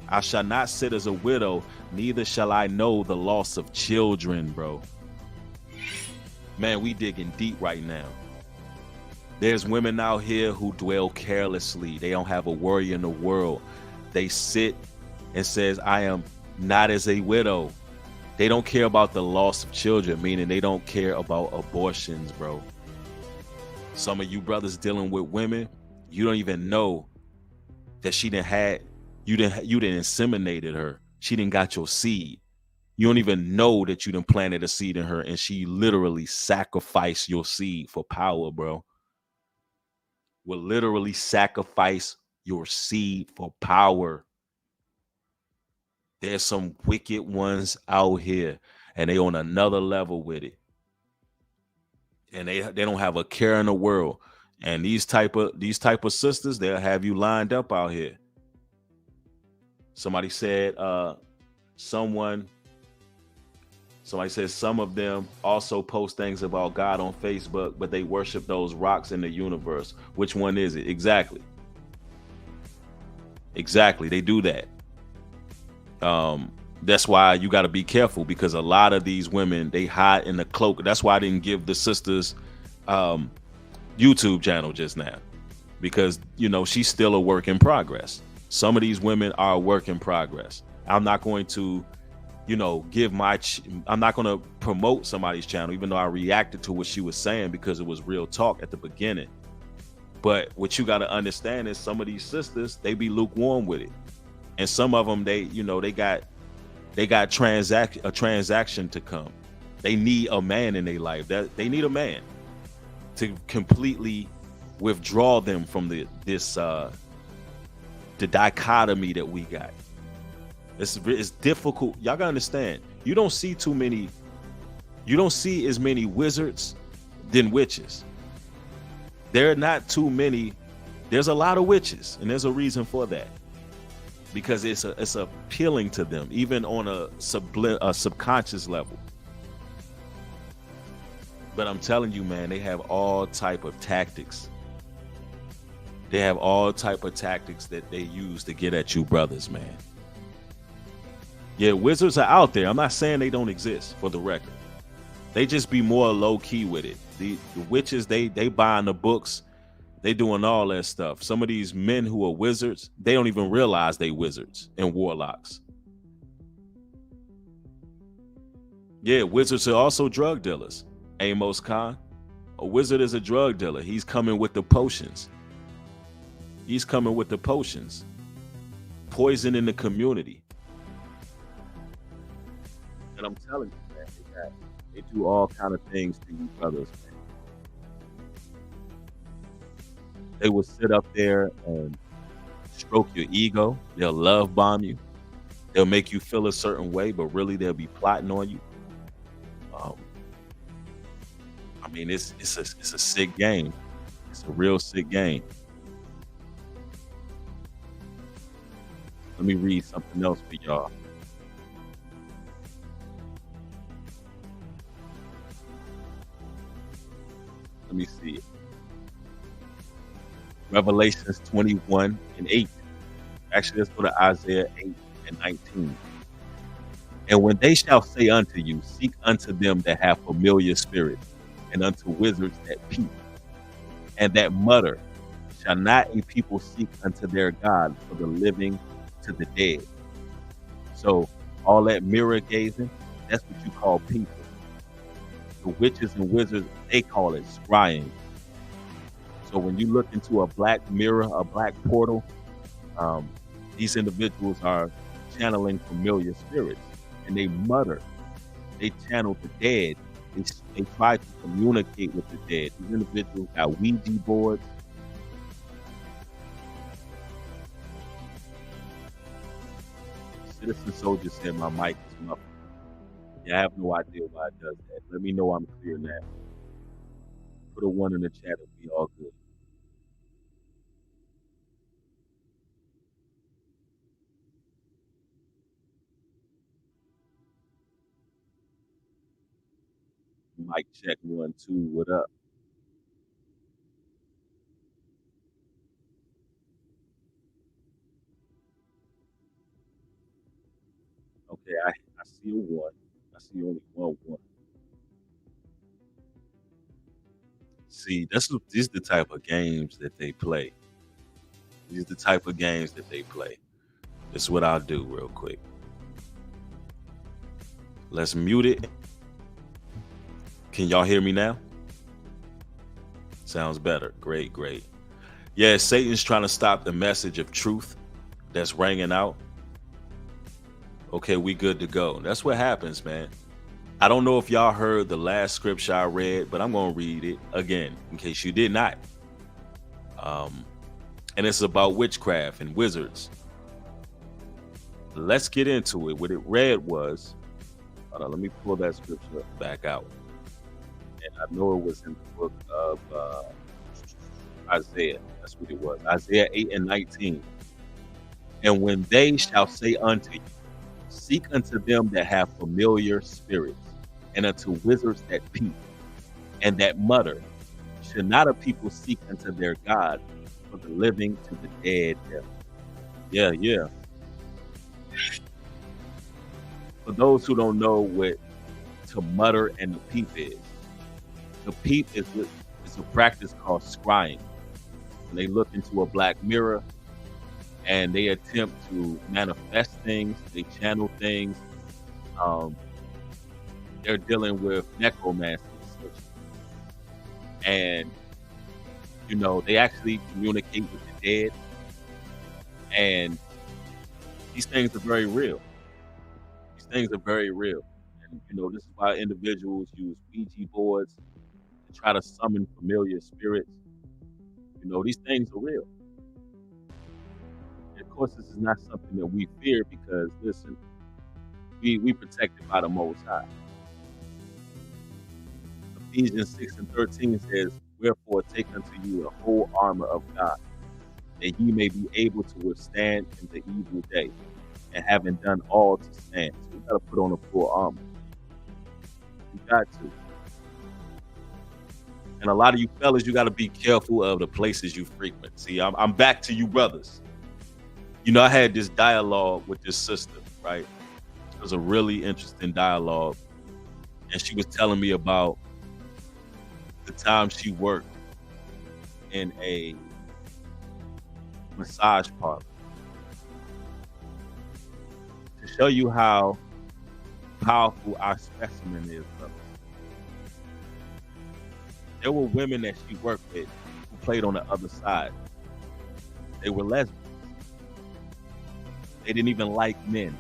I shall not sit as a widow, neither shall I know the loss of children, bro. Man, we digging deep right now. There's women out here who dwell carelessly. They don't have a worry in the world. They sit and says, I am not as a widow. They don't care about the loss of children, meaning they don't care about abortions, bro. Some of you brothers dealing with women, you don't even know that she you didn't inseminated her. She didn't got your seed. You don't even know that you done planted a seed in her, and she literally sacrificed your seed for power, bro. Will literally sacrifice your seed for power. There's some wicked ones out here, and they on another level with it. And they don't have a care in the world. And these type of sisters, they'll have you lined up out here. Somebody said somebody said some of them also post things about God on Facebook, but they worship those rocks in the universe. Which one is it? Exactly. They do that. That's why you got to be careful, because a lot of these women, they hide in the cloak. That's why I didn't give the sisters YouTube channel just now, because she's still a work in progress. Some of these women are a work in progress. I'm not going to I'm not going to promote somebody's channel, even though I reacted to what she was saying because it was real talk at the beginning. But what you got to understand is some of these sisters, they be lukewarm with it, and some of them they got a transaction to come. They need a man in their life. That they need a man to completely withdraw them from the dichotomy that we got. It's difficult. Y'all gotta understand. You don't see as many wizards than witches. There are not too many. There's a lot of witches, and there's a reason for that. Because it's appealing to them, even on a subconscious level. But I'm telling you, man, they have all type of tactics. They have all type of tactics that they use to get at you brothers, man. Yeah, wizards are out there. I'm not saying they don't exist, for the record. They just be more low key with it. The witches, they buying the books. They doing all that stuff. Some of these men who are wizards, they don't even realize they wizards and warlocks. Yeah, wizards are also drug dealers. Amos Khan, a wizard is a drug dealer. He's coming with the potions. Poison in the community. And I'm telling you, man, they do all kind of things to you brothers, man. They will sit up there and stroke your ego. They'll love bomb you. They'll make you feel a certain way, but really they'll be plotting on you. I mean, it's a sick game. It's a real sick game. Let me read something else for y'all. Let me see it. Revelations 21:8. Actually, let's go to Isaiah 8:19. And when they shall say unto you, seek unto them that have familiar spirits, and unto wizards that peep, and that mutter, shall not a people seek unto their God for the living to the dead? So all that mirror gazing, that's what you call people. The witches and wizards, they call it scrying. So when you look into a black mirror, a black portal, these individuals are channeling familiar spirits, and they mutter. They channel the dead. They try to communicate with the dead. These individuals got Ouija boards. Citizen Soldier said my mic is muffled. Yeah, I have no idea why it does that. Let me know I'm clear now. Put a 1 in the chat, it'll be all good. Mic check 1, 2. What up? Okay, I see a 1. I see only one. See, these are the type of games that they play. These are the type of games that they play. This is what I'll do real quick. Let's mute it. Can y'all hear me now? Sounds better. Great. Yeah, Satan's trying to stop the message of truth that's ringing out. Okay, we good to go. That's what happens, man. I don't know if y'all heard the last scripture I read, but I'm going to read it again in case you did not. And it's about witchcraft and wizards. Let's get into it. What it read was, hold on, let me pull that scripture back out. And I know it was in the book of Isaiah. That's what it was. Isaiah 8:19. And when they shall say unto you, seek unto them that have familiar spirits, and unto wizards that peep, and that mutter, should not a people seek unto their God for the living to the dead? Yeah. For those who don't know what to mutter and the peep is, the peep is a practice called scrying. and they look into a black mirror and they attempt to manifest things, they channel things. Um, they're dealing with necromancy, and they actually communicate with the dead, and these things are very real. These things are very real, and this is why individuals use Ouija boards to try to summon familiar spirits. These things are real. And of course, this is not something that we fear because, listen, we protected by the Most High. Ephesians 6:13 says, "Wherefore take unto you the whole armor of God, that ye may be able to withstand in the evil day, and having done all to stand." So you got to put on a full armor. You got to. And a lot of you fellas, you got to be careful of the places you frequent. See, I'm back to you brothers. I had this dialogue with this sister, right? It was a really interesting dialogue. And she was telling me about the time she worked in a massage parlor. To show you how powerful our specimen is, brother. There were women that she worked with who played on the other side. They were lesbians. They didn't even like men.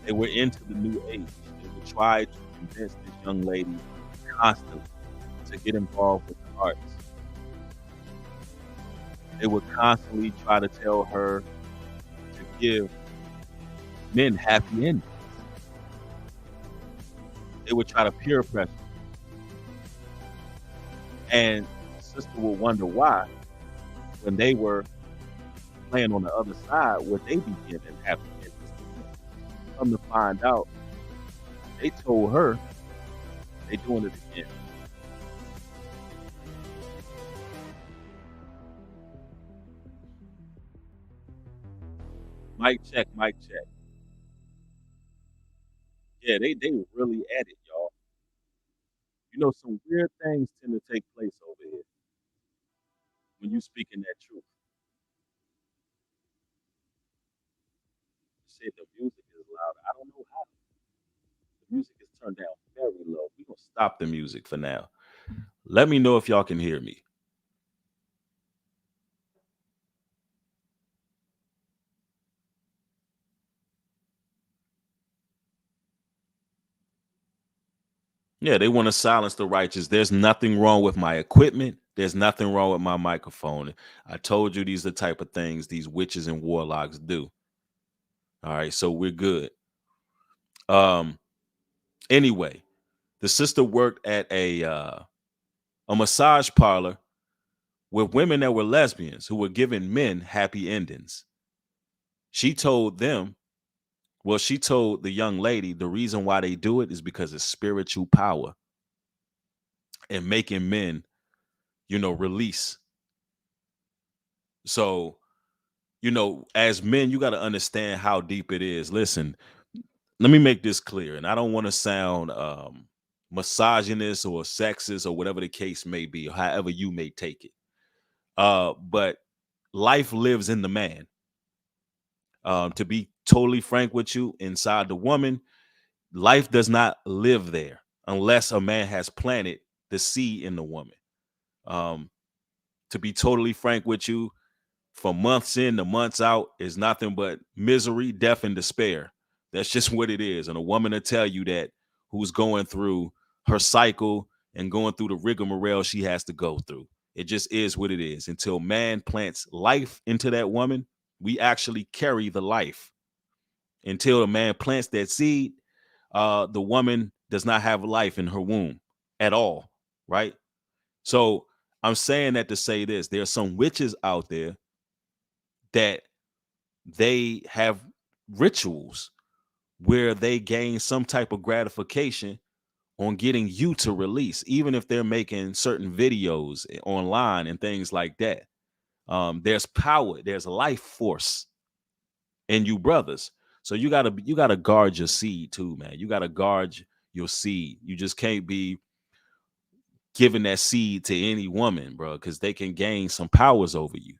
They were into the new age. They would try to convince this young lady constantly to get involved with the arts. They would constantly try to tell her to give men happy endings. They would try to peer pressure. And the sister would wonder why, when they were playing on the other side, would they be giving happy endings? Come to find out, they told her they doing it again. Mic check, mic check. Yeah, they really at it, y'all. Some weird things tend to take place over here when you speaking that truth. You say the music is loud. I don't know how. The music is turned down very low. We're gonna stop the music for now. Let me know if y'all can hear me. Yeah, they want to silence the righteous. There's nothing wrong with my equipment. There's nothing wrong with my microphone. I told you these are the type of things these witches and warlocks do. All right, so we're good. Anyway, the sister worked at a massage parlor with women that were lesbians who were giving men happy endings. She told the young lady the reason why they do it is because of spiritual power and making men, release. So, as men, you got to understand how deep it is. Listen, let me make this clear, and I don't want to sound misogynist or sexist or whatever the case may be, or however you may take it. But life lives in the man. To be totally frank with you, inside the woman, life does not live there unless a man has planted the seed in the woman. To be totally frank with you, from months in to months out is nothing but misery, death, and despair. That's just what it is. And a woman will tell you that, who's going through her cycle and going through the rigmarole she has to go through. It just is what it is. Until man plants life into that woman, we actually carry the life. Until a man plants that seed, the woman does not have life in her womb at all, right? So I'm saying that to say this. There are some witches out there that they have rituals where they gain some type of gratification on getting you to release, even if they're making certain videos online and things like that. There's power, there's life force in you brothers. So you gotta guard your seed too, man. You gotta guard your seed. You just can't be giving that seed to any woman, bro, because they can gain some powers over you.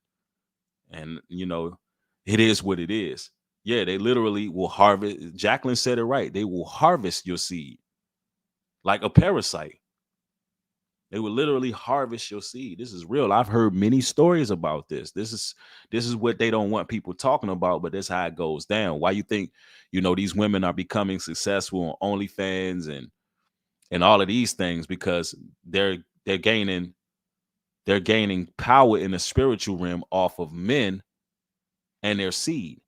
And, it is what it is. Yeah, they literally will harvest. Jacqueline said it right. They will harvest your seed like a parasite. They will literally harvest your seed. This is real. I've heard many stories about this. This is what they don't want people talking about, but that's how it goes down. Why you think, these women are becoming successful on OnlyFans and all of these things? Because they're gaining power in the spiritual realm off of men and their seed.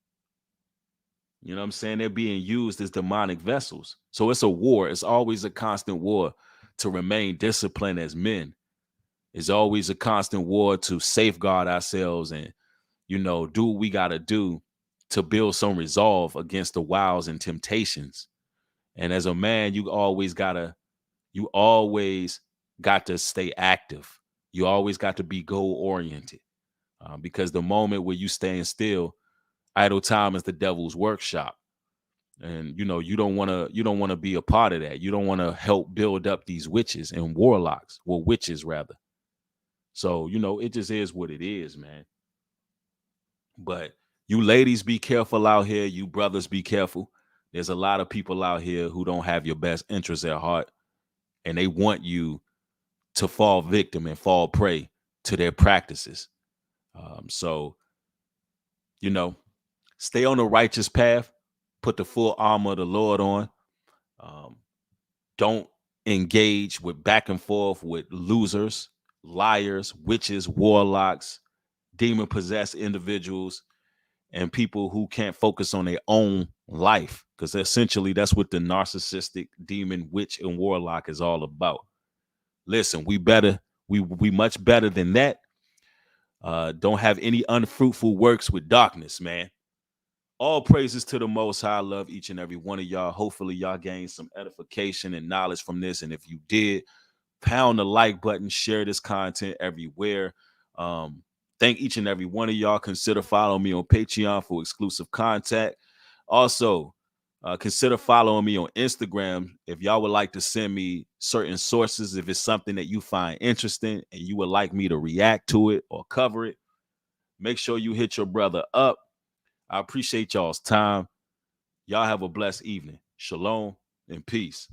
You know what I'm saying? They're being used as demonic vessels. So it's a war. It's always a constant war to remain disciplined as men. It's always a constant war to safeguard ourselves and, do what we got to do to build some resolve against the wiles and temptations. And as a man, you always got to stay active. You always got to be goal oriented, because the moment where you staying still, idle time is the devil's workshop. And you don't want to be a part of that. You don't want to help build up these witches and warlocks, well, witches rather. So, it just is what it is, man. But you ladies be careful out here. You brothers be careful. There's a lot of people out here who don't have your best interests at heart, and they want you to fall victim and fall prey to their practices. So, stay on the righteous path. Put the full armor of the Lord on. Don't engage with back and forth with losers, liars, witches, warlocks, demon-possessed individuals, and people who can't focus on their own life. Because essentially, that's what the narcissistic demon, witch, and warlock is all about. Listen, we much better than that. Don't have any unfruitful works with darkness, man. All praises to the Most High. I love each and every one of y'all. Hopefully, y'all gained some edification and knowledge from this. And if you did, pound the like button, share this content everywhere. Thank each and every one of y'all. Consider following me on Patreon for exclusive content. Also, consider following me on Instagram if y'all would like to send me certain sources. If it's something that you find interesting and you would like me to react to it or cover it, make sure you hit your brother up. I appreciate y'all's time. Y'all have a blessed evening. Shalom and peace.